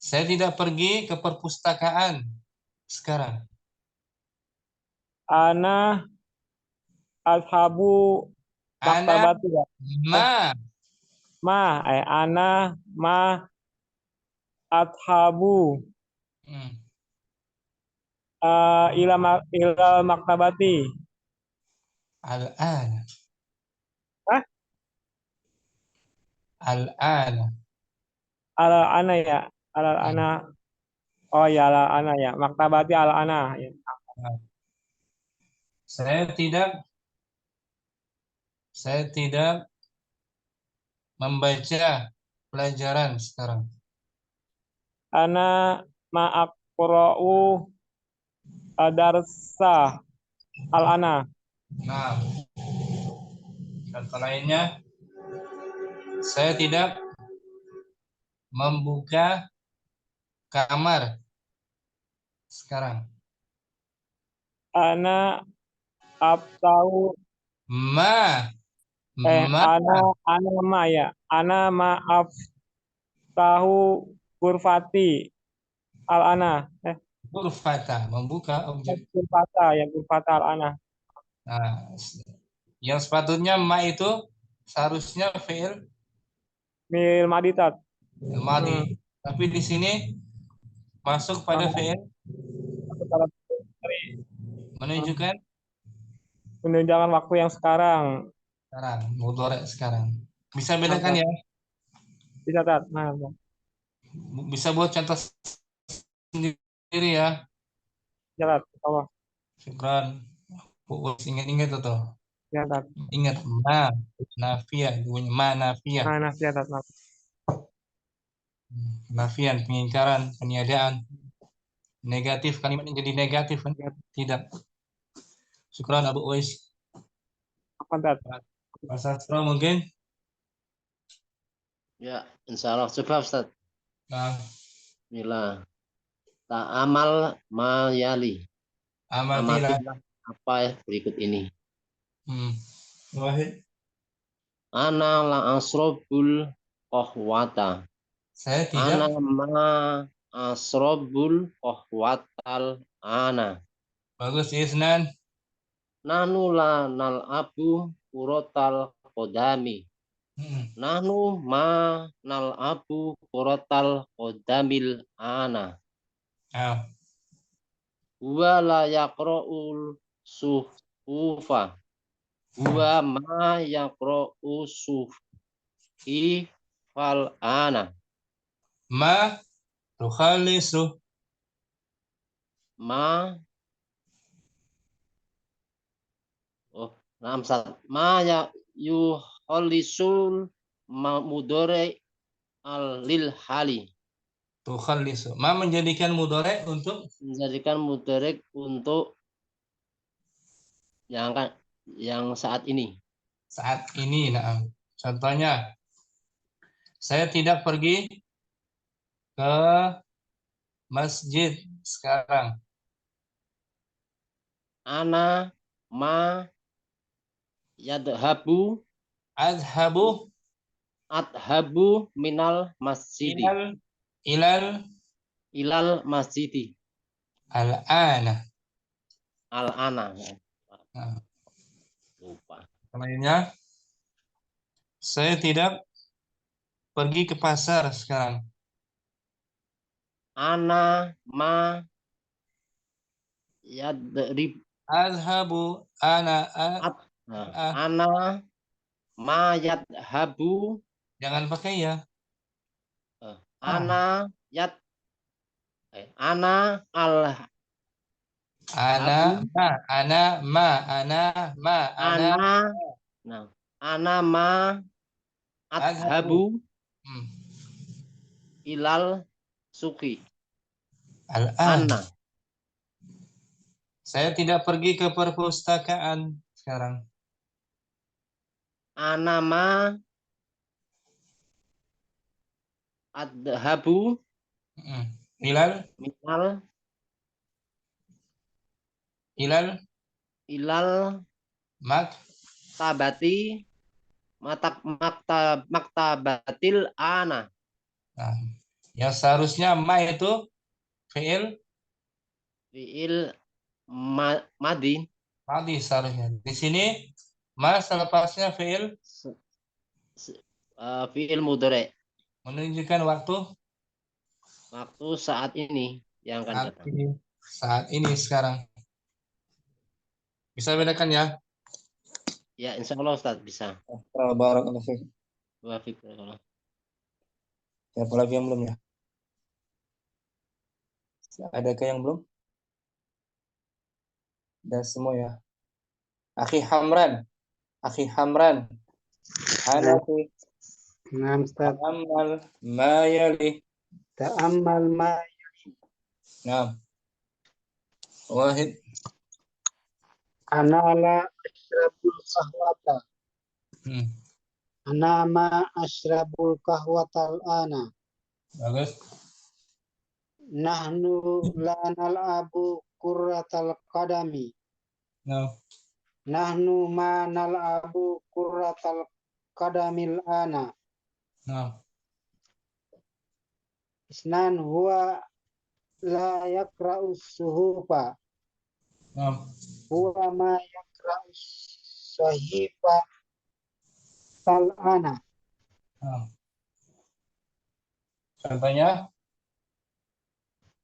Saya tidak pergi ke perpustakaan sekarang. Ana ashabu maktabati ya. Ana ma ashabu ila maktabati. Al-ana. Hah? Al-ana. Al-ana ya. Al-ana. Oh ya, al-ana ya. Maktabati al-ana ya. Saya tidak membaca pelajaran sekarang. Ana ma'aqra'u darsa al-ana. Nah, kata lainnya, saya tidak membuka kamar sekarang. Ana abtahu ana ma ya. Ana maaf tahu gurfati al-ana. Gurfata, membuka objek. Gurfata ya, gurfata al-ana. Nah, yang sepatutnya ma itu seharusnya fi'il Mil maditat. madi. Tapi di sini masuk pada fi'il Salah menunjukkan penunjukan waktu yang sekarang. sekarang, mudhari sekarang. Bisa bedakan ya? Bisa Tat. Nah, Bisa buat contoh sendiri ya. bisa Tat. Allah. Syukran. Ingat-ingat tuh. Ya Tat. Ingat ma nafiyah, bunyi ma nafiyah. Nah, ya Tat. Nah. Nafian, pengingkaran, peniadaan. Negatif, kalimatnya jadi negatif kan? Tidak. Syukran Abu Uwais. Apa Tat? Mas Sastro mungkin? Ya, insya Allah. Coba Ustaz. Nah, Bismillah. Ta'amal mayali. amatilah. Amatilah apa ya berikut ini. Wahid. Ana la asrobul qahwata. Saya Ana tidak. ma asrobul qahwatal ana. Bagus, Isnan. Nanu la nal abu kurotal kodami. Nanu ma nal abu kurotal kodamil ana. Ah, Huwa la yaqra'ul suhufa. Huwa ma yaqra'u suhi fal ana. ma tukhalisu. Ma Ramsat. Ma ya yukhalisul mudore al lil hali. Tukhalisu. Ma menjadikan mudhari untuk Menjadikan mudarik untuk yang saat ini. saat ini. Nah, contohnya, saya tidak pergi ke masjid sekarang. Ana ma yadhabu Adhabu adhabu minal masjidi ilal ilal masjidi al-ana. al-ana. Nah, Lupa. lainnya, saya tidak pergi ke pasar sekarang. Ana ma yadrib Adhabu ana ana ma yadhabu jangan pakai ya. ana yad ana al Ana habu ma ana ma ana ma ana nah ana ma adhabu. adhabu ilal suki Al-an. ana Saya tidak pergi ke perpustakaan sekarang. ana ma adhabu Ilal minal ilal ilal mak tabati maktabatil ana. nah, yang seharusnya ma itu fi'il Fiil madi madi seharusnya. Di sini ma selepasnya fi'il fiil mudhari menunjukkan waktu saat ini yang akan datang. Saat ini sekarang. Bisa bedakan ya? Ya, insya Allah Ustaz bisa. Barakallahu fiik. Wafik. Siapa lagi yang belum ya? Adakah yang belum? Dan semua ya. Akhi Hamran. Akhi Hamran. Hanafi. Naam Ustaz. Ta'ammal ma yali. Ta'ammal ma Naam. Wahid. ana la ashrabul qahwata. Ana ma ashrabul qahwata al-ana. Bagus. Nahnu la nal'abu kurratal qadami. Naam. Nahnu ma nal'abu kurratal qadamil ana. Naam. Isnan huwa la yaqra'u suhufa. Naam. Huwa ma yaqra'u sahifa tal ana. Naam. Contohnya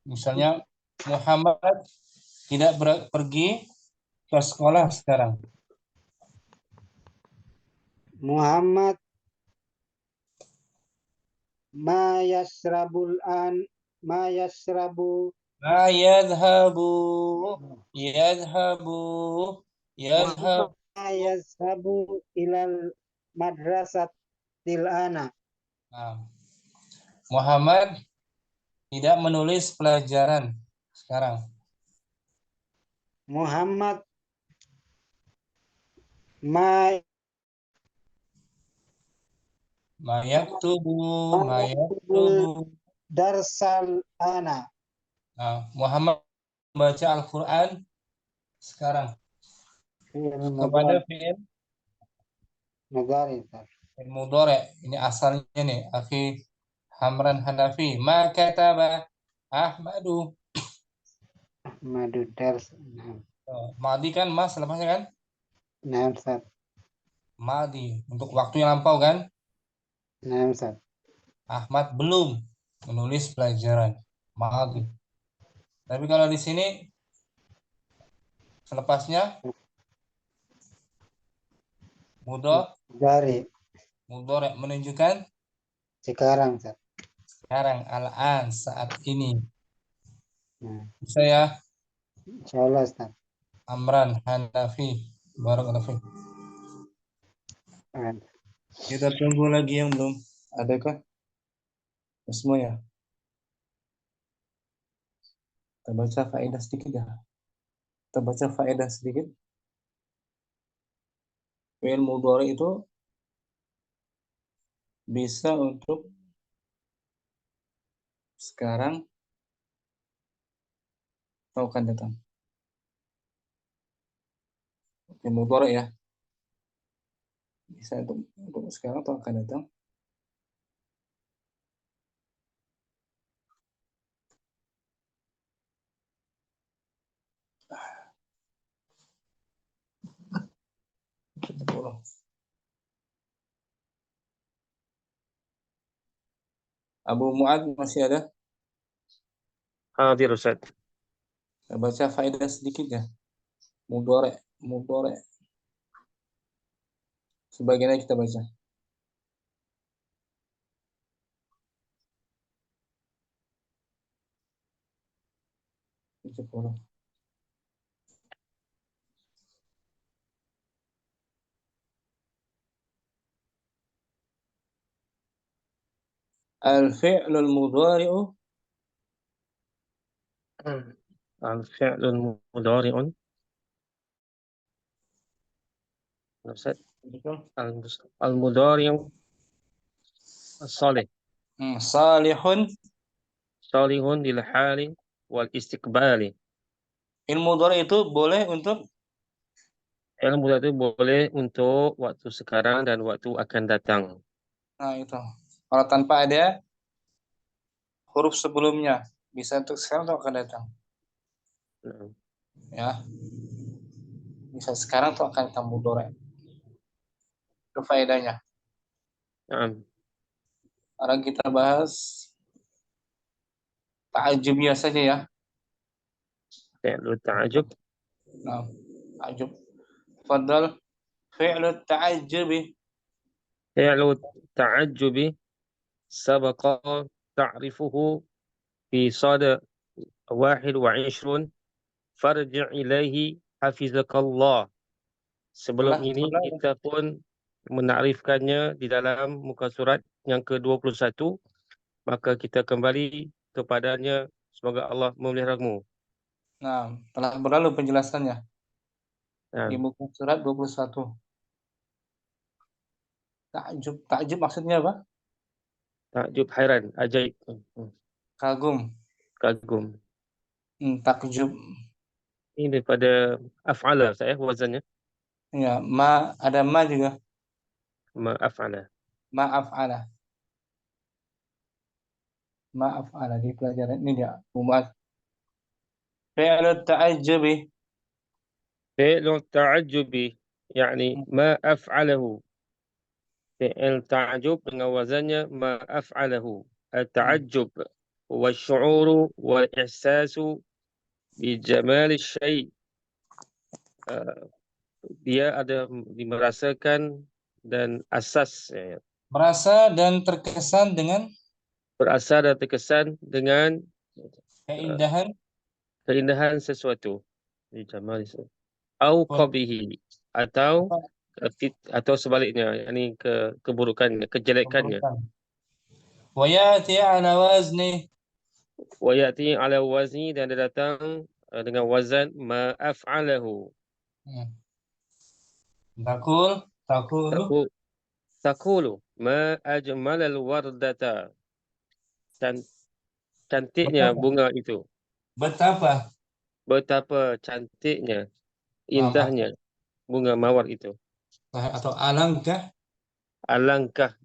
Misalnya Muhammad tidak pergi ke sekolah sekarang. Muhammad ma yasrabul an ma yasrabu Ma yadhabu ma yasrabu ilal madrasatil ana. Nah, Muhammad tidak menulis pelajaran sekarang. Muhammad ma yaktubu darsal ana. Nah, Muhammad baca Al-Quran sekarang kepada fi'il mudhari. mudhari. Ini asalnya nih, akhi Hamran Hanafi. Ma kataba Ahmadu. Ahmadu dars. Madi kan mas lepasnya kan? Nah, Ustaz. Madi untuk waktu yang lampau kan? Nah, Ustaz. Ahmad belum menulis pelajaran. Madi. Tapi kalau di sini selepasnya Mudhari. mudhari menunjukkan Sekarang, Ustaz. sekarang, al-an, saat ini. Nah, Bisa ya? insyaallah, Ustaz. Amran Hanafi. Barakallahu fiik. Kita tunggu lagi yang belum. Adakah? Semuanya. Kita baca faedah sedikit ya. Kita baca faedah sedikit. Fi'il mudhari itu bisa untuk sekarang atau akan datang. Fi'il mudhari ya. Bisa untuk sekarang atau akan datang. Abu Mu'ad masih ada? Hadir Ustaz. Kita baca faedah sedikit ya. Mudhari. Sebagiannya kita baca. Al-fi'lul mudhari'u Al-fi'lul mudhari'un. Ustaz. Al-mudhari'u salih. Salihun lil hali wal istiqbali. Ilmu mudhari itu boleh untuk Ilmu mudhari itu boleh untuk waktu sekarang dan waktu akan datang. Nah itu. Kalau tanpa ada huruf sebelumnya, bisa untuk sekarang atau akan datang. Ya. Bisa sekarang atau akan datang mudhari. Itu faedahnya. Sekarang kita bahas ta'ajubnya saja ya. Fi'lu ta'ajub. Nah, ta'ajub. Fadal fi'lu ta'ajubi. Fi'lu ta'ajubi sabaqa ta'rifuhu fi sada 21 farji' ilaihi hafizakallah. Sebelum ini kita pun menakrifkannya di dalam muka surat yang ke-21, maka kita kembali kepadanya, semoga Allah memeliharamu. Nah, telah berlalu penjelasannya di muka surat 21. Takjub maksudnya apa? Takjub, hairan, ajaib. Kagum. Takjub. Ini daripada af'ala saya wazannya. Ya, ada ma juga. Ma'af'ala. Ma'af'ala di pelajaran ini dia umat. Fi'lu ta'ajjubi. Fi'lu ta'ajjubi, yakni ma af'alahu. Fi'il ta'ajjub dengan wazannya ma af'alahu. Al-ta'ajjub والشعور والإحساس بجمال الشيء. Dia ada merasakan dan asas, Merasa dan terkesan dengan berasa dan terkesan dengan keindahan keindahan sesuatu. Di jamal itu. Au qabihi, atau sebaliknya, yakni keburukannya, kejelekannya. wa ya'ti ala wazni Wa ya'ti ala wazni, dan dia datang dengan wazan ma af'alahu. Takulu Takulu ma ajmalal wardata. Cantiknya bunga itu. Betapa cantiknya, indahnya bunga mawar itu. atau alangkah Alangkah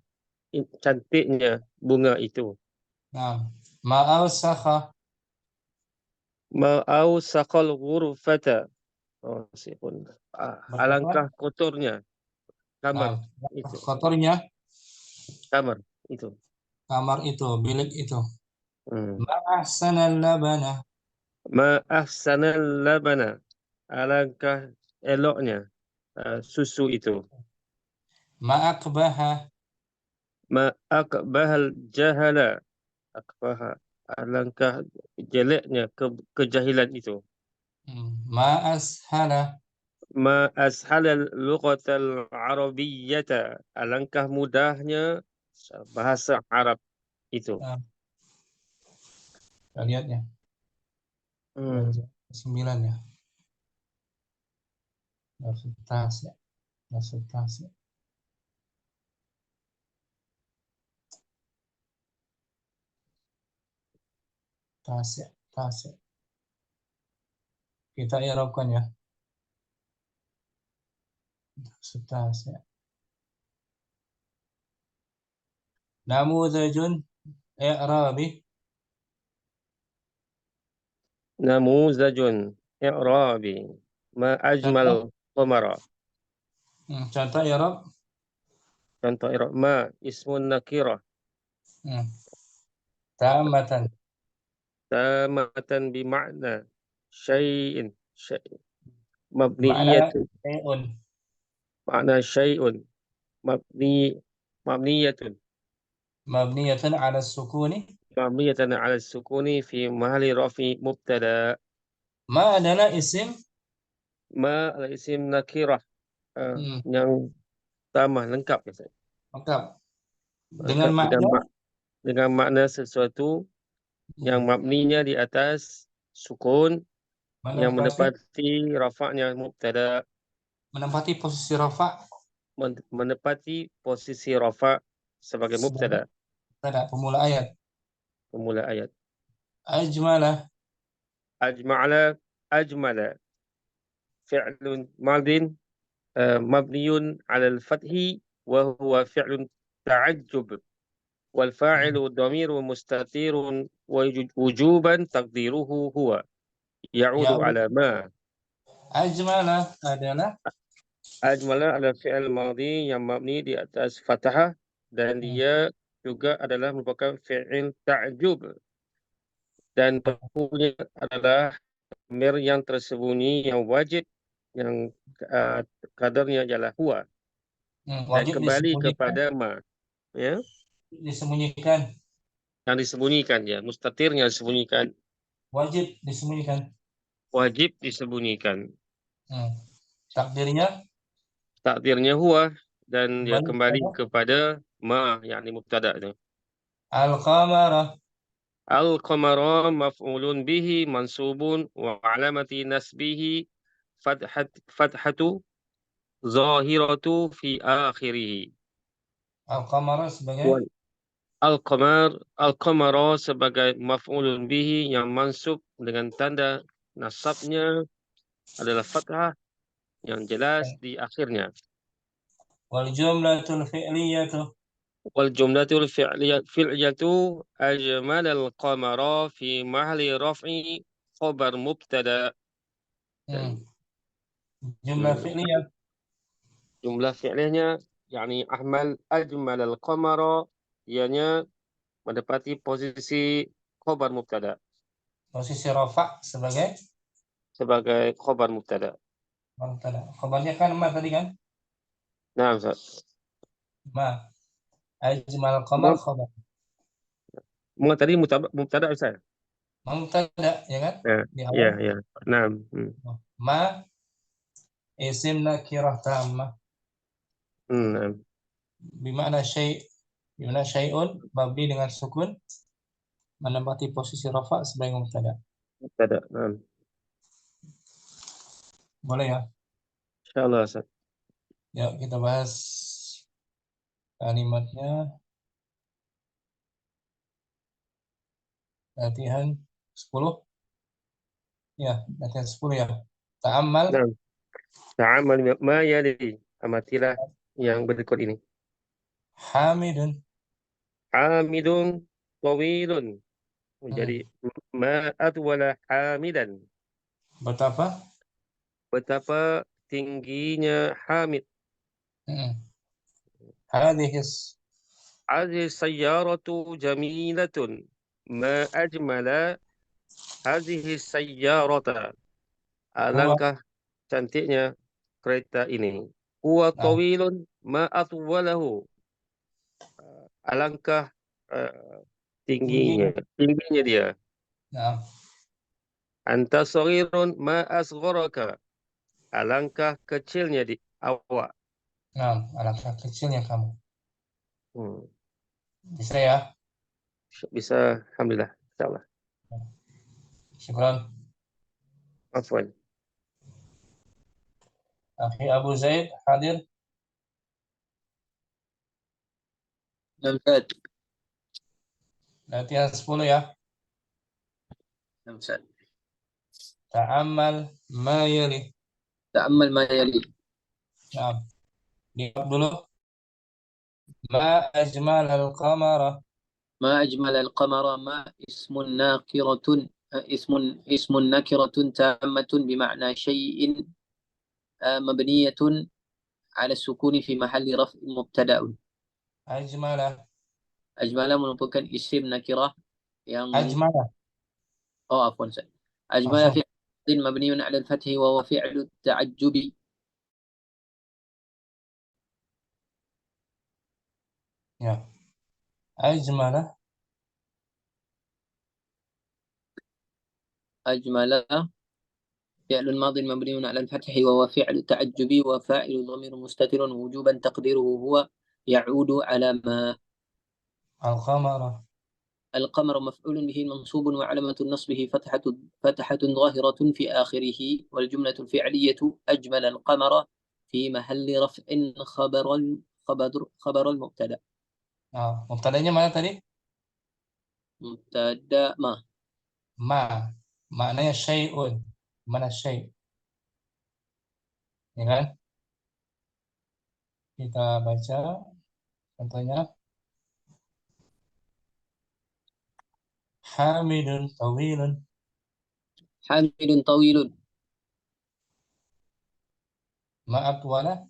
cantiknya bunga itu. ma'awsakha Ma'ausaqal ghurfata. Alangkah kotornya kamar itu. kotornya Kamar itu. kamar itu, bilik itu. Ma'ahsanal labana. Ma'ahsanal labana. Alangkah eloknya susu itu. Ma'akbaha. Ma'akbahal jahala. Akbaha. Alangkah jeleknya kejahilan itu. Ma'ashala. Ma'ashalal lughatal arabiyyata. Alangkah mudahnya bahasa Arab itu. Kita lihat ya. 9 ya. Nafas ya. Nafas ya. Tas. Kita i'rabkan ya. Tas ya. Namuzajun i'rabi. Namuzajun i'rabi. Ma ajmal qamara. Contoh i'rab. Contoh i'rab ma ismun nakirah. Tamatan. Tamatan bima'na syai'in. Mabniyatun. Ma'na syai'un. Mabniyatun. Mabniyatan 'ala sukuni. Mabniyatan 'ala sukuni fi mahalli rafi mubtada. Ma adalah isim. Ma adalah isim nakirah. Yang tamah, lengkap. Lengkap. Dengan makna sesuatu yang mabninya di atas sukun, yang menepati rafa'nya mubtada. Menempati posisi rafa'. Menepati posisi rafa' sebagai mubtada. Pemula ayat. Pemula ayat. Ajmala. Ajmala. Fi'lun madin mabniyun 'ala al-fathi wa huwa fi'lun ta'ajjub. Wal fa'ilu dhamiru mustatirun wa wujuban taqdiruhu huwa. Ya'udu 'ala ma. Ajmala adalah fi'il madhi yang mabni di atas fathah, dan dia juga adalah merupakan fi'il ta'jub, dan pelakunya adalah dhamir yang tersembunyi yang wajib, yang kadarnya adalah huwa, dan kembali kepada ma, ya, disembunyikan, yang disembunyikan, ya, mustatirnya disembunyikan, wajib disembunyikan. Takdirnya huwa, dan dia kembali kepada ma, yakni mubtada itu. Al-qamara maf'ulun bihi mansubun wa alamati nasbihi fathatu zahiratu fi akhirih. Al-qamara sebagai maf'ulun bihi yang mansub dengan tanda nasabnya adalah fathah yang jelas di akhirnya. Wal jumlatul fi'liyatu ajmal al-qamara fi mahalli raf'i khabar mubtada. Jumlah fi'liyahnya yakni ajmal al-qamara, ianya mendapati posisi khobar mubtada. Posisi rafa sebagai Sebagai khobar mubtada. mubtada. Khabarnya kan ma tadi kan? Nah, Ustaz. Ma. Ajmal qamar khabar. Tadi mubtada Ustaz. Mubtada ya kan? Ya, Di ya, awal. ya. Nah, Ma isim nakirah tammah nah. bimana syai'un mabni dengan sukun menempati posisi rafa sebagai mubtada. Mubtada. Nah. Boleh ya? Insyaallah Ustaz. Ya, kita bahas kalimatnya. Latihan 10. Ya, latihan 10 ya. Ta'ammal Nah, ta'amal ma yali. Amatilah yang berikut ini. hamidun. Hamidun tawilun. Jadi ma atwala hamidan. Betapa? Betapa tingginya Hamid. Hadhis Hadhihi sayyaratu jamilatun. Ma ajmala hadhihi sayyarata. Alangkah cantiknya kereta ini. Huwa tawilun ma atwalahu. Alangkah tingginya dia. Nah, Anta saghirun ma asgharaka. Alangkah kecilnya di awak. nah, alangkah kecilnya kamu. Hmm. Bisa ya? Bisa, alhamdulillah, insyaallah. Syukran. Afwan. Akhi Abu Zaid hadir. Ustaz. Latihan 10 ya. Ustaz. Ta'ammal ma yali. Ta'ammal ma yali. Nah, dijawab dulu. Ma ajmal al-qamara. ما أجمل القمر ما اسم ناكرة اسم نكرة تامة بمعنى شيء مبنية على السكون في محل رفع مبتدأ. Ajmala. أجمل merupakan isim nakirah yang Ajmala. عفوا أجمل فعل مبني على الفتح وهو فعل التعجب. Ya. Ajmala. أجمل فعل ماضي مبني على الفتح وهو فعل التعجب وفاعل ضمير مستتر وجوبا تقديره هو يعود على ما. Al-qamara. القمر مفعول به منصوب وعلامة نصبه فتحة ظاهرة في آخره والجملة الفعلية أجمل القمر في محل رفع خبر المبتدأ. Nah, mubtadanya mana tadi? مبتدأ ما. Ma. Maknanya syai'un. Mana syai'? Ya kan? Kita baca contohnya. Hamidun tawilun. حامد طويل. Ma atwala.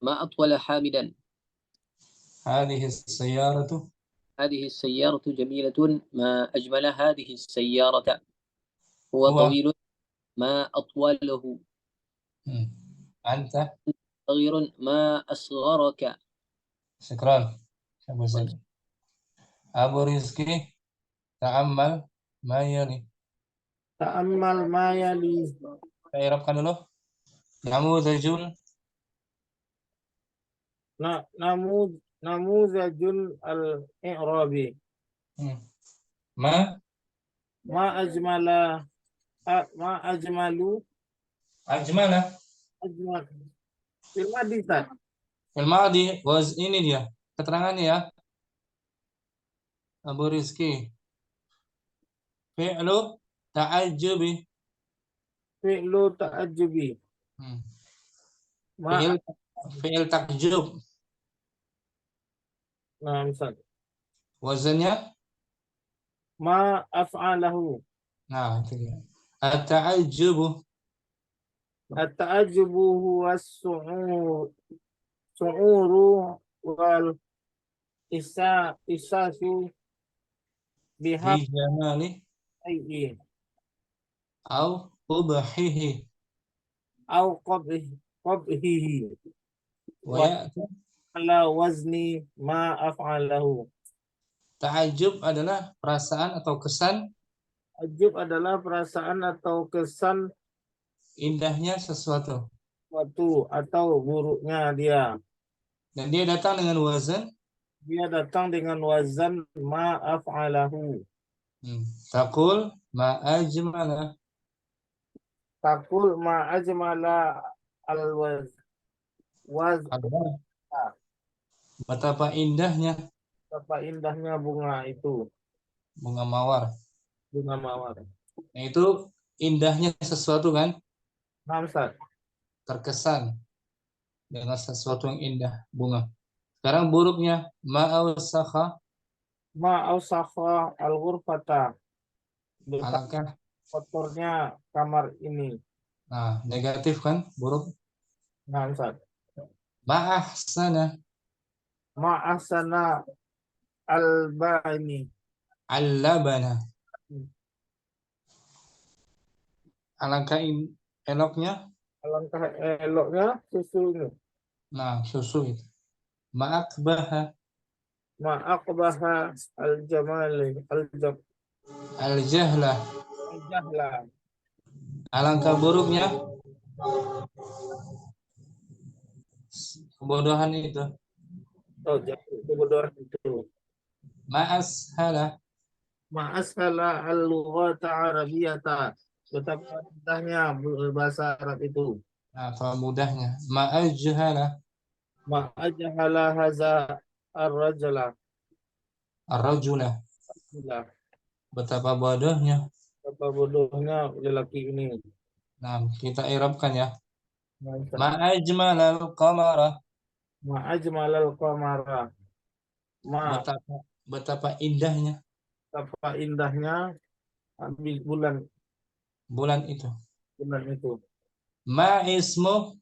ما أطول حامدا. هذه السيارة. هذه السيارة جميلة. ما أجمل هذه السيارة. هو طويل. ما أطوله. أنت صغير. ما أصغرك. شكرا أبو زيد. أبو رزقي تأمل ما يلي. تأمل ما يلي. Saya irapkan dulu. Namudajul. Namudajul al-i'rabi. Ma ajmalu. Ajmala. Fil madi, Ustaz. Fil madi was ini dia keterangannya ya. Abu Rizki. Fi'lu ta'ajjubi. Fi'lu ta'ajjubi. Fi'il takjub. Nah, Ustaz. Wazannya ma af'alahu. Nah, itu dia. At-ta'ajjubu. At-ta'ajjubu huwa su'uru wal isasu bihab Fi jamali ayyi au qubhihi au qabhihi wa wa ya'ti. ala wazni ma af'alahu. Ta'ajjub adalah perasaan atau kesan Ajub adalah perasaan atau kesan indahnya sesuatu. suatu atau buruknya dia. Dan dia datang dengan wazan Dia datang dengan wazan ma af'alahu. taqul ma ajmala. Takul ma ajmala al waz Adalah betapa indahnya betapa indahnya bunga itu, bunga mawar. bunga mawar. Nah, itu indahnya sesuatu kan, Hamzah. terkesan dengan sesuatu yang indah, bunga. Sekarang buruknya ma'awsakha, Ma ausafa al-ghurfata. Betapa alangkah. kotornya kamar ini. Nah, negatif kan, buruk. Hamzah. Ma'ahsana, Ma ahsana al-bani. allabana, alangkah eloknya. Alangkah eloknya susu ini. Nah, susu itu. Ma'akbaha, Ma aqbaha al-jamali al-jahla, al-jahla. alangkah buruknya kebodohan itu. Oh, jatuh kebodohan itu. Ma'ashala, Ma ashala al-lughata arabiyata. Betapa mudahnya bahasa Arab itu. nah, kalau mudahnya. Ma'ajhala, Ma ajhala haza ar-rajala. ar-rajula, Itulah betapa bodohnya. betapa bodohnya lelaki ini. Nah, kita i'rabkan ya. Mantap. Ma'ajmalal qamara, Ma ajmalal qamara. Ma betapa indahnya betapa indahnya bulan bulan itu. itu. Ma ismu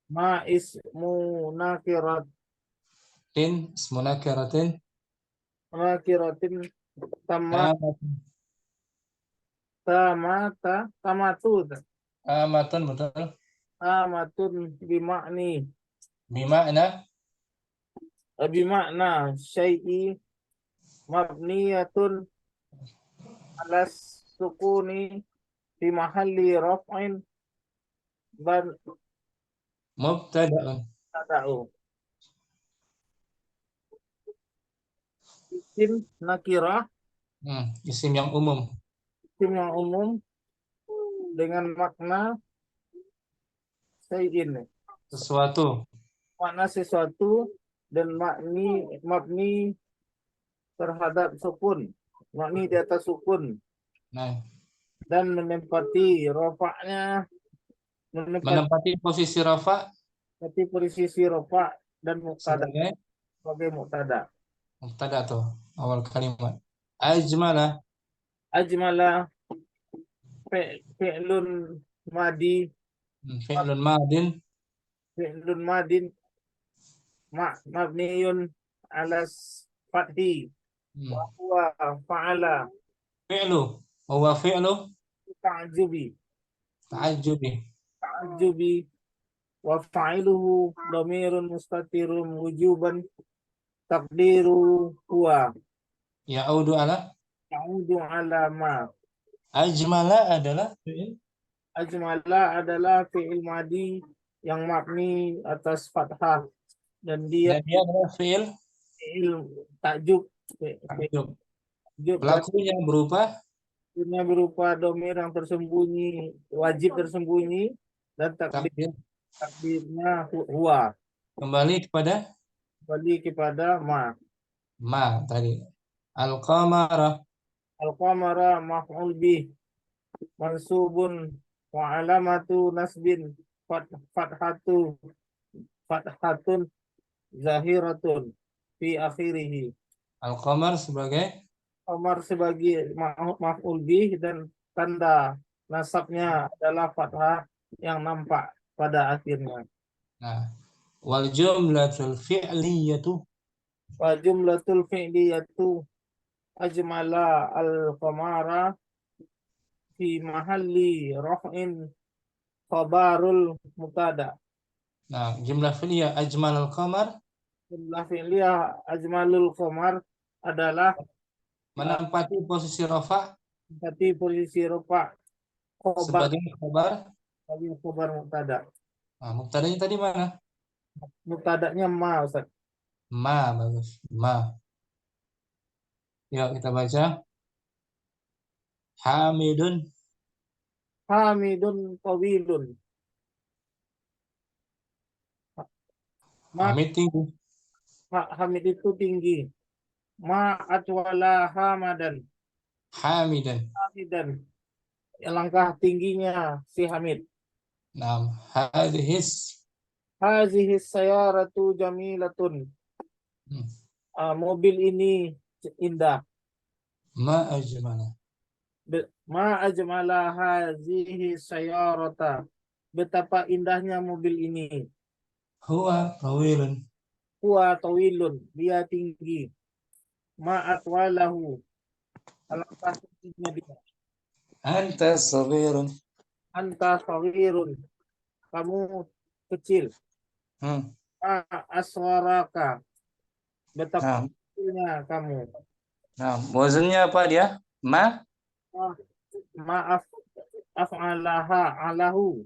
Ma ismu nakiratin ismu nakiratin tamat tamatun amatun, betul. tamatun Bima'na bimakna syai'i mabniyatun alas sukuni fi mahalli raf'in dan mubtada'un. tada'u. Isim nakirah, Isim yang umum. isim yang umum dengan makna syai'in, Sesuatu. makna sesuatu, dan mabni terhadap sukun, mabni di atas sukun, Nah, dan menempati rofaknya, menempati posisi rafa posisi rofa dan mubtada sebagai mubtada. mubtada tuh awal kalimat. Ajmala Ajmala fi'lun madi, fi'lun madin mabniyun alas fathi wa huwa fa'ala fi'lu huwa fi'lu ta'jubi ta'ajjubi wa fa'iluhu dhamirun mustatirun wujuban taqdiru huwa ya'udu ala. ya'udu ala ma. Ajmala adalah fi'il Ajmala adalah fi'il madi yang mabni atas fathah, dan dia adalah fi'il takjub. ta'ajjub. Pelakunya berupa domir yang tersembunyi, wajib tersembunyi, dan takdirnya huwa, kembali kepada ma tadi. Al-qamara maf'ul bih mansubun wa alamatu nasbin fathatun zahiratun fi akhirih. Al-qamar sebagai Qamar sebagai maf'ul bih dan tanda nasabnya adalah fathah yang nampak pada akhirnya. nah, wal jumlatul fi'liyatu Wa jumlatul fi'liyatu ajmala al-qamara fi mahalli raf'in khabarul mubtada. Nah, jumlah fi'liyah ajmal al-qamar Jumlah fi'liyah ajmalul qamar adalah menempati posisi rafa berarti posisi rupa khobar sebagai khabar. bagi khobar mubtada. Nah, mubtadanya tadi mana? Mubtadanya ma, Ustaz. Ma, bagus. Ma. Yuk kita baca. Hamidun. Hamidun tawilun. Ma, Hamid tinggi. Hamid itu tinggi. Ma atwala hamadan. Hamidan. Hamidan. Langkah tingginya si Hamid. Nah, hadhis. Hazihi sayaratu jamilatun. Mobil ini indah. Ma ajmala. Ma ajmala hazihi sayarata. Betapa indahnya mobil ini. Huwa tawilun. Huwa tawilun. Dia tinggi. Ma atwalahu. Alangkah tingginya dia. Anta saghirun. Anta saghirun. Kamu kecil. Ma aswaraka. Betapa Nah, kecilnya kamu. nah, wazannya apa dia? Ma? Maaf af'alaha alahu.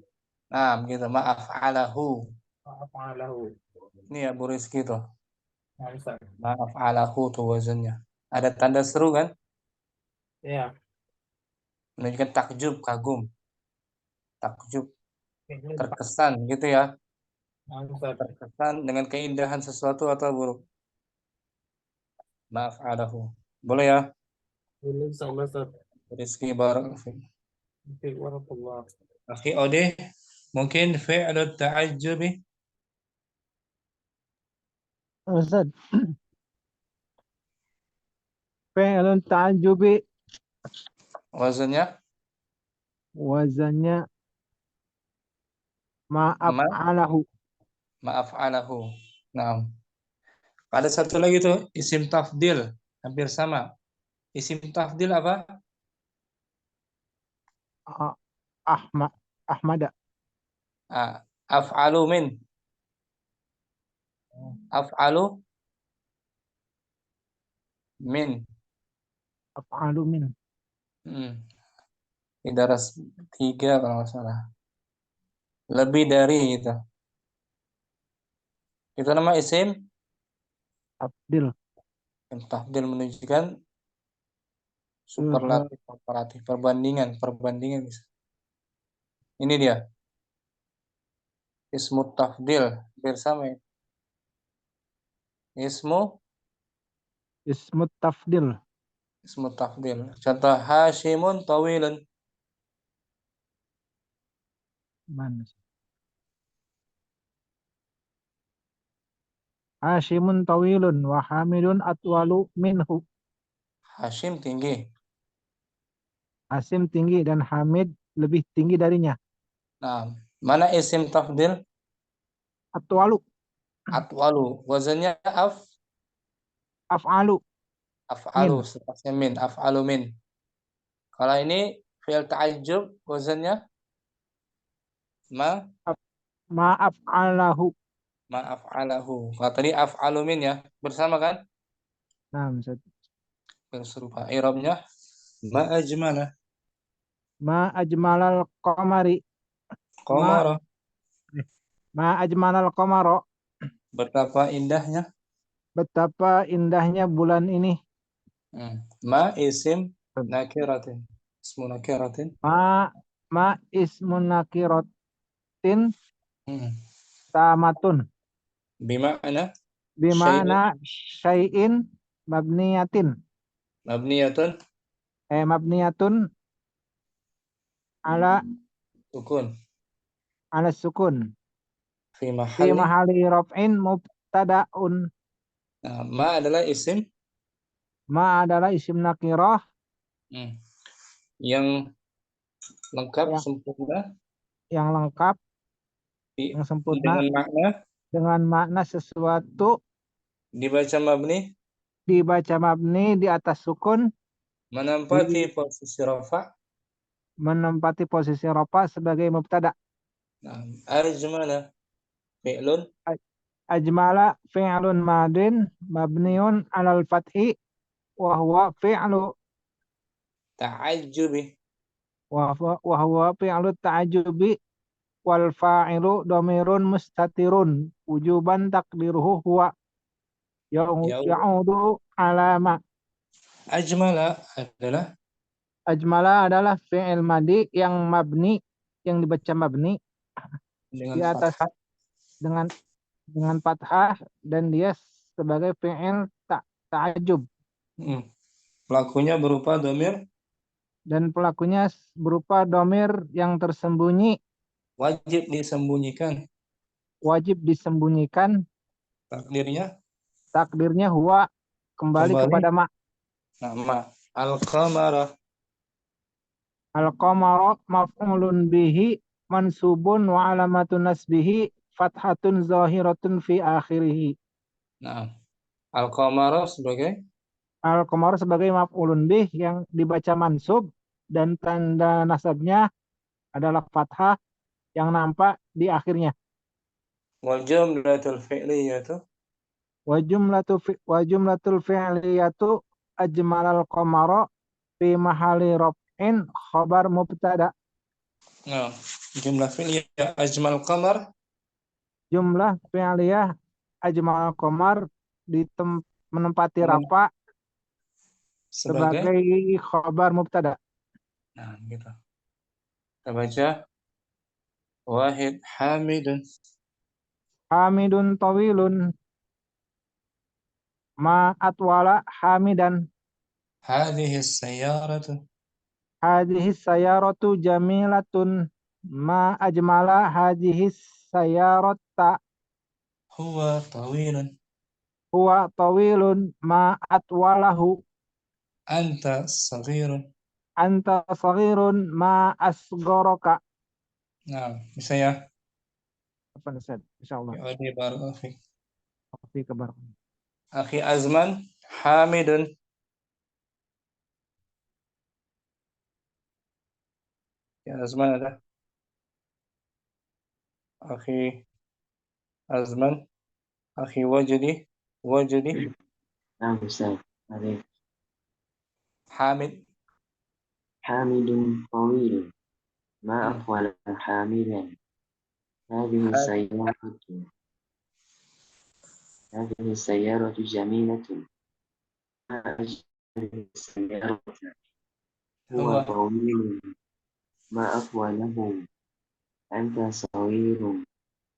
Nah, begitu. Maaf alahu. Af'alahu. Ini ya Bu Rizky tuh. Nah, Ustaz. Maaf alahu tuh wazannya. Ada tanda seru kan? Ya. Menunjukkan takjub, kagum. Takjub, Ini terkesan gitu ya. Nah, Ustaz. Terkesan dengan keindahan sesuatu atau buruk. Maaf alahu. Boleh ya? Boleh, insyaallah, Ustaz. Rizky barakallahu. Warahmatullah. Akhi Ode, mungkin fi'lu ta'ajjubi. Ustaz, fi'lun ta'ajjubi Wazannya wazannya ma'af'alahu. ma'af'alahu. Nah, ada satu lagi tuh isim tafdil, hampir sama. Isim tafdil apa? Ahmada. Af'alu min. Af'alu min. Af'alu min. Idaras 3 kalau nggak salah. Lebih dari itu. Itu nama isim Tafdil. yang tafdil menunjukkan superlatif, komparatif, perbandingan bisa. Ini dia. Ismu tafdil, hampir sama ya. Ismu tafdil. Ismu tafdil. Contoh Hashimun tawilun. Mana? Hashimun tawilun wa Hamidun atwalu minhu. Hashim tinggi. Hasim tinggi dan Hamid lebih tinggi darinya. Nah, mana isim tafdil? Atwalu. Atwalu. Wazannya af'alu. Af'alu, setelahnya min. Af'alu min. Kalau ini fi'il ta'ajjub, wazannya ma'af'alahu. Ma'af'alahu. Kalau tadi af'alu min ya, bersama kan? Nah, Ustaz. Serupa. I'rabnya ma'ajmala. Ma'ajmalal qamari. Qamara. Ma'ajmalal qamara. Betapa indahnya. Betapa indahnya bulan ini. Ma isim nakiratin. Ismu nakiratin. Ma ismun nakiratin. Tamatun. Bima'na syai'in mabniyatin. Mabniyatun. Mabniyatun ala sukun. Ala sukun. Fi Fi mahali raf'in mubtada'un. Nah, ma adalah isim. Ma adalah isim nakirah. Yang lengkap, sempurna. Yang lengkap. Yang sempurna. Dengan makna sesuatu. Dibaca mabni. dibaca mabni di atas sukun menempati posisi rafa. menempati posisi rafa sebagai mubtada. Nah, ajmala fi'lun Ajmala fi'lun madin mabniun alal fathi wa huwa fi'lu ta'ajjubi. wa huwa fi'lu ta'ajjubi wal fa'ilu dhamirun mustatirun wujuban takdiruhu huwa ya'udu alama. Ajmala Adalah fi'il madi yang mabni, yang dibaca mabni dengan di atas fathah. dengan fathah dan dia sebagai fi'il ta'ajjub. Pelakunya berupa domir. Dan pelakunya berupa domir yang tersembunyi. Wajib disembunyikan. Wajib disembunyikan. Takdirnya huwa kembali kepada ma. Nama al-qamara. Al-qamara maf'ulun bihi mansubun wa alamatun nasbihi fathatun zahiratun fi akhirih. Nah, al-qamara sebagai maf'ulun bih yang dibaca mansub dan tanda nasabnya adalah fathah yang nampak di akhirnya. Wal jumlatul fi'liyatu wa jumlatul fi'liyatu ajmalal qamara fi mahalli raf'in khabar mubtada. Nah, jumlah fi'liyah ajmal qamar. Jumlah fi'liyah ajmal qamar menempati rafa sebagai khabar mubtada. Nah, gitu. Kita baca. Wahid hamidun. Hamidun tawilun. Ma atwala hamidan. Hadhihi sayyaratu. Hadhihi sayyaratu jamilatun. Ma ajmala hadhihi sayyarata. Huwa tawilun. Huwa tawilun. Ma atwalahu. Anta saghirun. Anta saghirun ma asgharaka. Nah, bisa ya? Apa Ustaz? Insyaallah. Ya, barakallahu fiik. Fi kabar. Akhi Azman hamidun. Ya Azman ada. Akhi Azman. Akhi Wajdi. Nah, Ustaz. Hamid. Hamidun tawilun. Ma atwala hamidan. هذه السيارة جميلة. ما أجمل السيارة. هو طويل. ما أطوله. أنت صغير.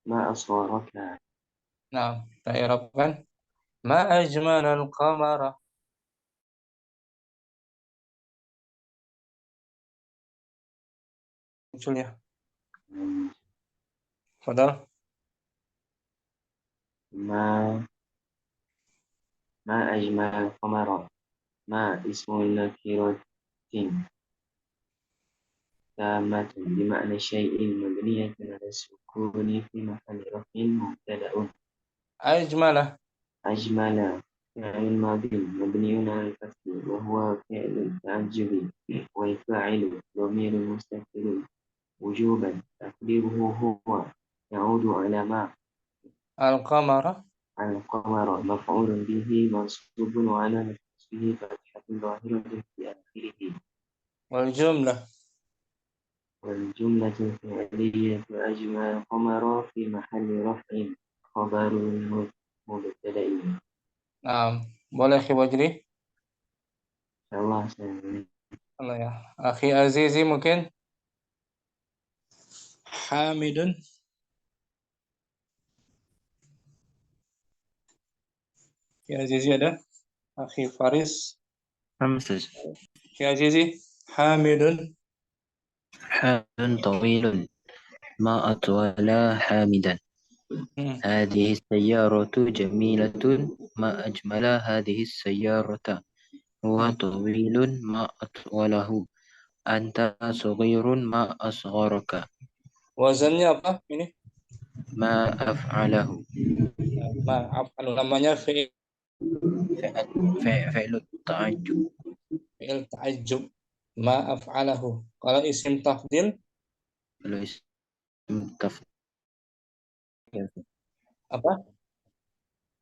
ما أصغرك. Nah, kita i'rabkan. Ma ajmalal qamara. Muncul ya. Fadal. ما أجمل القمر. ما اسم نكرة تامة بمعنى شيء مبنية على السكون في محل رفع مبتدأ. أجمل فعل ماضي مبني على الفتح وهو فعل التعجب والفاعل ضمير مستتر وجوبا تقديره هو يعود على ما. القمر مفعول به منصوب وعلى نصبه فتحة ظاهرة في آخره. والجملة الفعلية أجمل القمر في محل رفع خبر مبتدأ. Boleh Akhi Wajdi? Allah ya. Akhi Azizi mungkin? Hamidun. Akhi Azizi ada? Akhi Faris. Akhi Azizi. Hamidun. حال طويل. ما أطول حامدا. هذه السيارة جميلة. ما أجمل هذه السيارة. هو طويل. ما أطوله. أنت صغير. ما أصغرك. Wazannya apa ini? ما أفعله. Namanya fi'il فعل التعجب. Fi'il ta'ajjub. Ma af'alahu. Kalau isim tafdil Kalau isim tafdil. apa?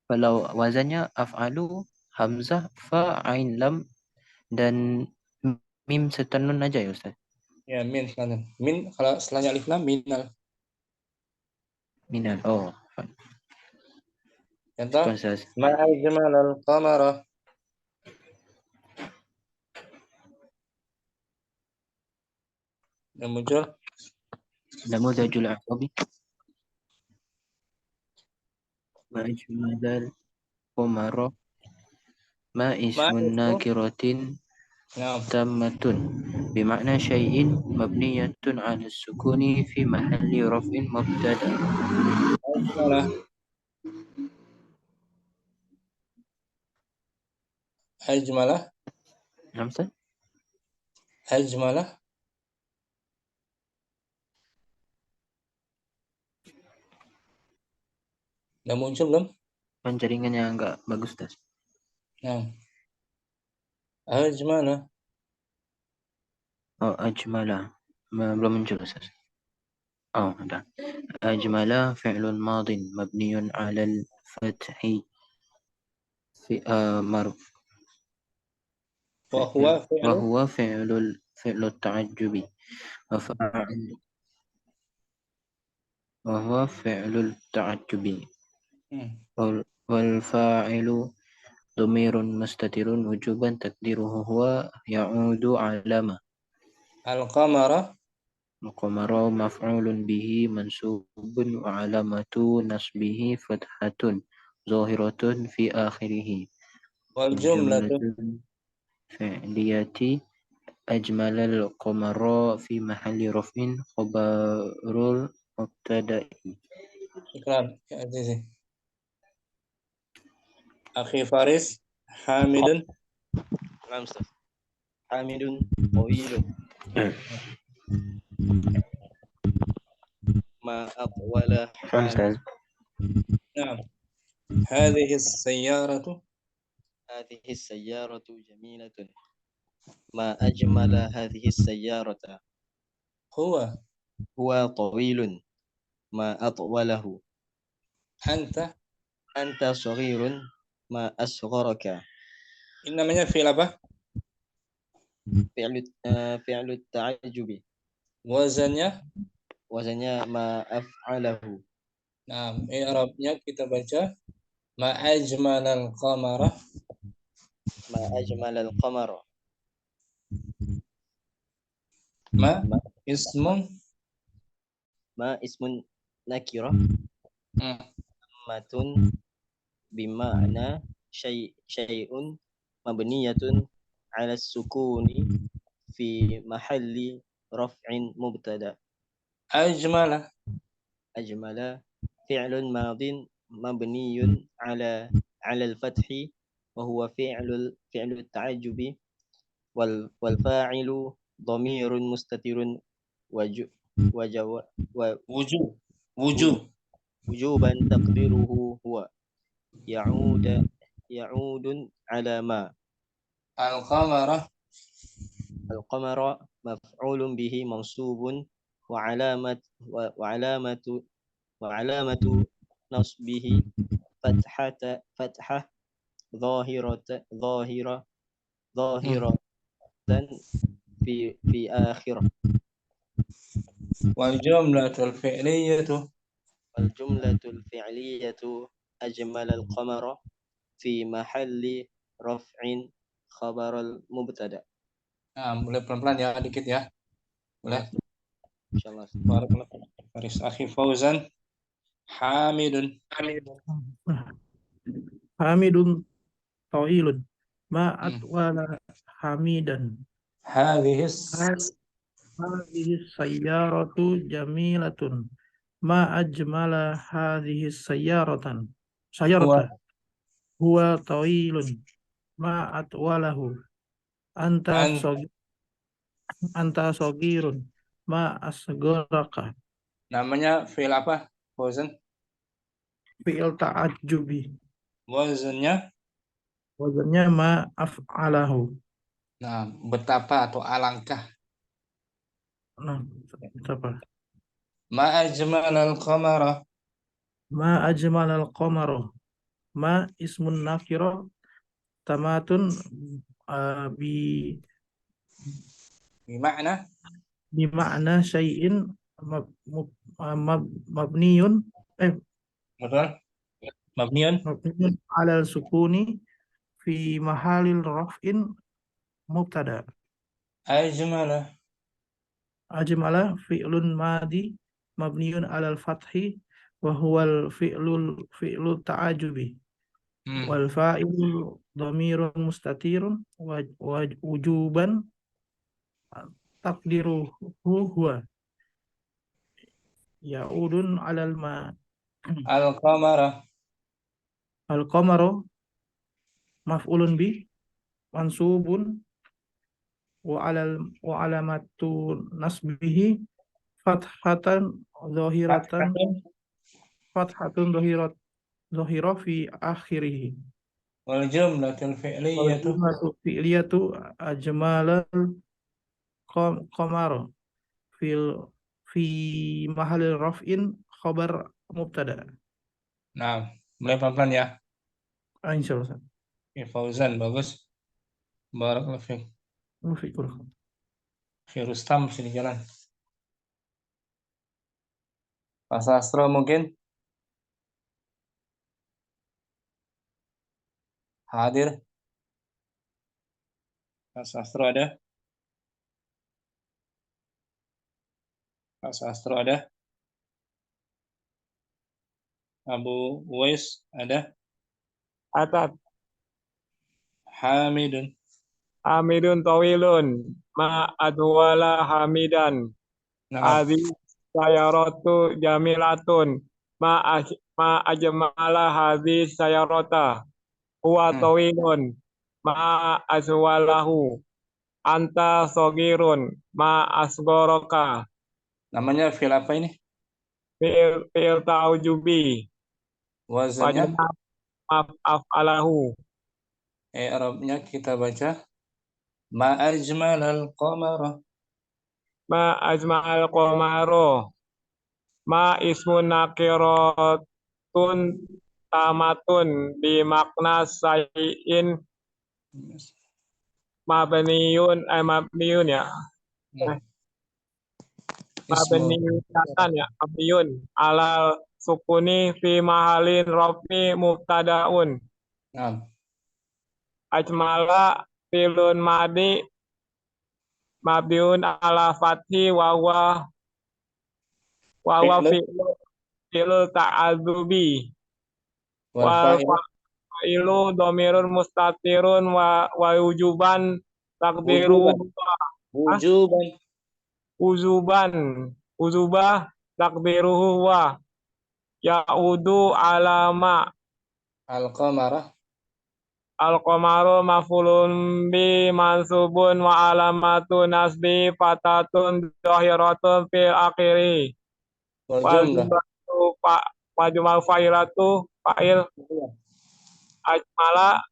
Kalau wazannya af'alu, hamzah, fa, ain, lam, dan mim serta nun aja ya Ustaz. Ya, min selanjutnya. Min kalau setelahnya alif lam minal. Minal. Oh. Contoh, Ustaz. ma ajmalal qamara. Yang muncul Namudajul a'rabi. Ma ajmalal qamara. Ma ismun nakiratin tammatun bima'na syai'in mabniyatun 'ala sukuni fi mahalli raf'in mubtada. Ajmalah. Hamzah. Ajmalah. Udah muncul belum? Jaringannya enggak bagus, Ustaz. Nah. Ajmalah. Oh, ajmalah. Belum muncul, Ustaz. Oh, ada. Ajmalah fi'lun madin mabniyun 'ala al-fathi fi وهو فعل التعجب وهو فعل التعجب والفاعل ضمير مستتر وجوبا تقديره هو يعود على ما القمر مفعول به منصوب وعلامة نصبه فتحة ظاهرة في آخره والجملة فعلية أجمل القمر في محل رفع خبر المبتدأ. شكرا يا عزيزي. أخي فارس حامد. نعم أستاذ. حامد طويل ما أطول حامد. نعم. هذه السيارة جميلة. ما أجمل هذه السيارة. هو طويل ما أطوله. أنت صغير ما أصغرك. Ini namanya fi'il apa? فعل التعجب. Wazannya ma af'alahu. Nah, i'rabnya kita baca ma ajmalal qamara. Ma ajmalal qamara. Ma ismun nakirah. Matun bima'na syai'un mabniyatun 'ala sukuni fi mahalli raf'in mubtada. Ajmala fi'lun madin mabniyun 'ala al-fathi wa huwa fi'lu at-ta'ajjubi wal fa'ilu dhamirun mustatirun wujuban taqdiruhu huwa ya'udun 'ala ma. Al-qamara maf'ulun bihi mansubun wa 'alamatu nasbihi fathah zahiratan fi akhirah. Wal jumlatul fi'liyatu ajmal al-qamara fi mahalli raf'in khabar al-mubtada. Nah, mulai pelan-pelan ya, dikit ya. Boleh? Insyaallah. Barakallahu Faris. Akhi Fauzan Hamidun tawilun ma atwala hamidan. Hadhihi sayyaratu jamilatun ma ajmala hadhihi sayyarata. Huwa tawilun ma atwalahu. Anta sogirun ma asgoraka. Namanya fi'il apa, Fauzan? Fi'il ta'ajjubi. Wazannya Wazannya ma af'alahu. Nah, betapa atau alangkah. Nah, apa? Ma ajmalal qamara. Ma ajmalal qamara. Ma ismun nakira tamatun bi Bima'na. bima'na syai'in mabniyun Betul. Mabniun. mabniyun alal sukuni fi mahalil raf'in mubtada. Ajmala. Ajmala fi'lun madi mabniyun alal fathi wa huwal fi'lu ta'ajubi. Wal fa'ilu dhamirun mustatirun wa wujuban takdiruhu huwa ya'udun alal ma. Al-qamara. Al-qamaru maf'ulun bi mansubun wa alamatu nasbihi fathatan dhahira fi akhirih. Wal jumlatul Wal fi'liyatu. jumlatu fi'liyatu ajmalal qamar fi mahalil raf'in khabar mubtada. Nah, mulai pelan-pelan ya. Insyaallah. Ya, Fauzan, bagus. Barakallahu fiik. Mufikur. Rustam sini jalan. Pak Sastro mungkin hadir. Pak Sastro ada? Pak Sastro ada? Abu Uwais ada? Atat. Hamidun. Hamidun tawilun. Ma adwala hamidan. Adi sayaratu jamilatun. Ma ajmala hadhi sayarata. Huwa tawilun. Ma aswalahu. Anta sogirun. Ma asgoroka. Namanya fil apa ini? Fil ta'ujubi. Wazannya? Af'alahu. Arabnya kita baca ma ajmalal qamara. Ma ajmal qamaro. Ma ismun nakiratun tamatun bi makna sayin mabniun ya. Mabniun alal sukuni fi mahalin rafi mubtadaun. Ajmala filun madi mabniun ala fathi wa fi'lu ta'adzubi wal fa'ilu dhamirun mustatirun wa wujuban takdiru uzubah takdiruhu wa ya'udu alama al-qamaru maf'ulun bi mansubun wa alamatu nasbi fatatun dhahiratun fil akhiri wa jumlah fa'ilatu fa'il ajmala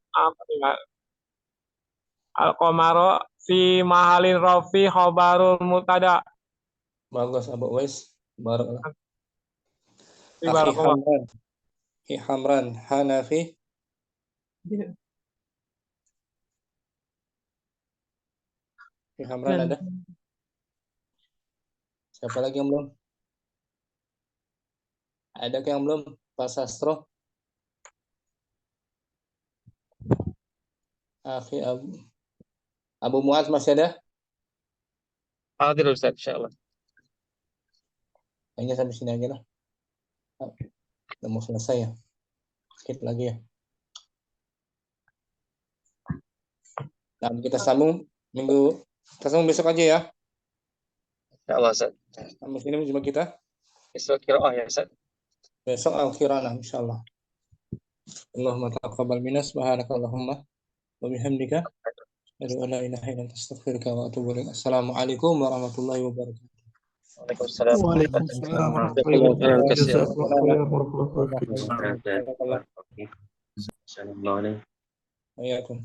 al-qamaru fi mahalin rafi khabarul mutada. Bagus Abu Uwais. Barakallah. Akhi Hamran Hanafi. Akhi Hamran ada? Siapa lagi yang belum? Ada yang belum? Pak Sastro? Akhi Abu Muaz masih ada? Hadir Ustaz, insyaallah. Kayaknya sampai sini aja lah. Udah mau selesai ya. Skip lagi ya. Nah, kita sambung besok aja ya. Insyaallah Ustaz. Sampai sini jumpa kita. Besok qiraah ya Ustaz. Besok al-qiraah insyaallah. Allahumma taqabbal minna subhanakallahumma wa bihamdika asyhadu an la ilaha illa anta astaghfiruka wa atubu ilaik. Assalamualaikum warahmatullahi wabarakatuh. Waalaikumsalam. Waalaikumsalam warahmatullahi wabarakatuh. Assalamualaikum. Wa'iyyakum.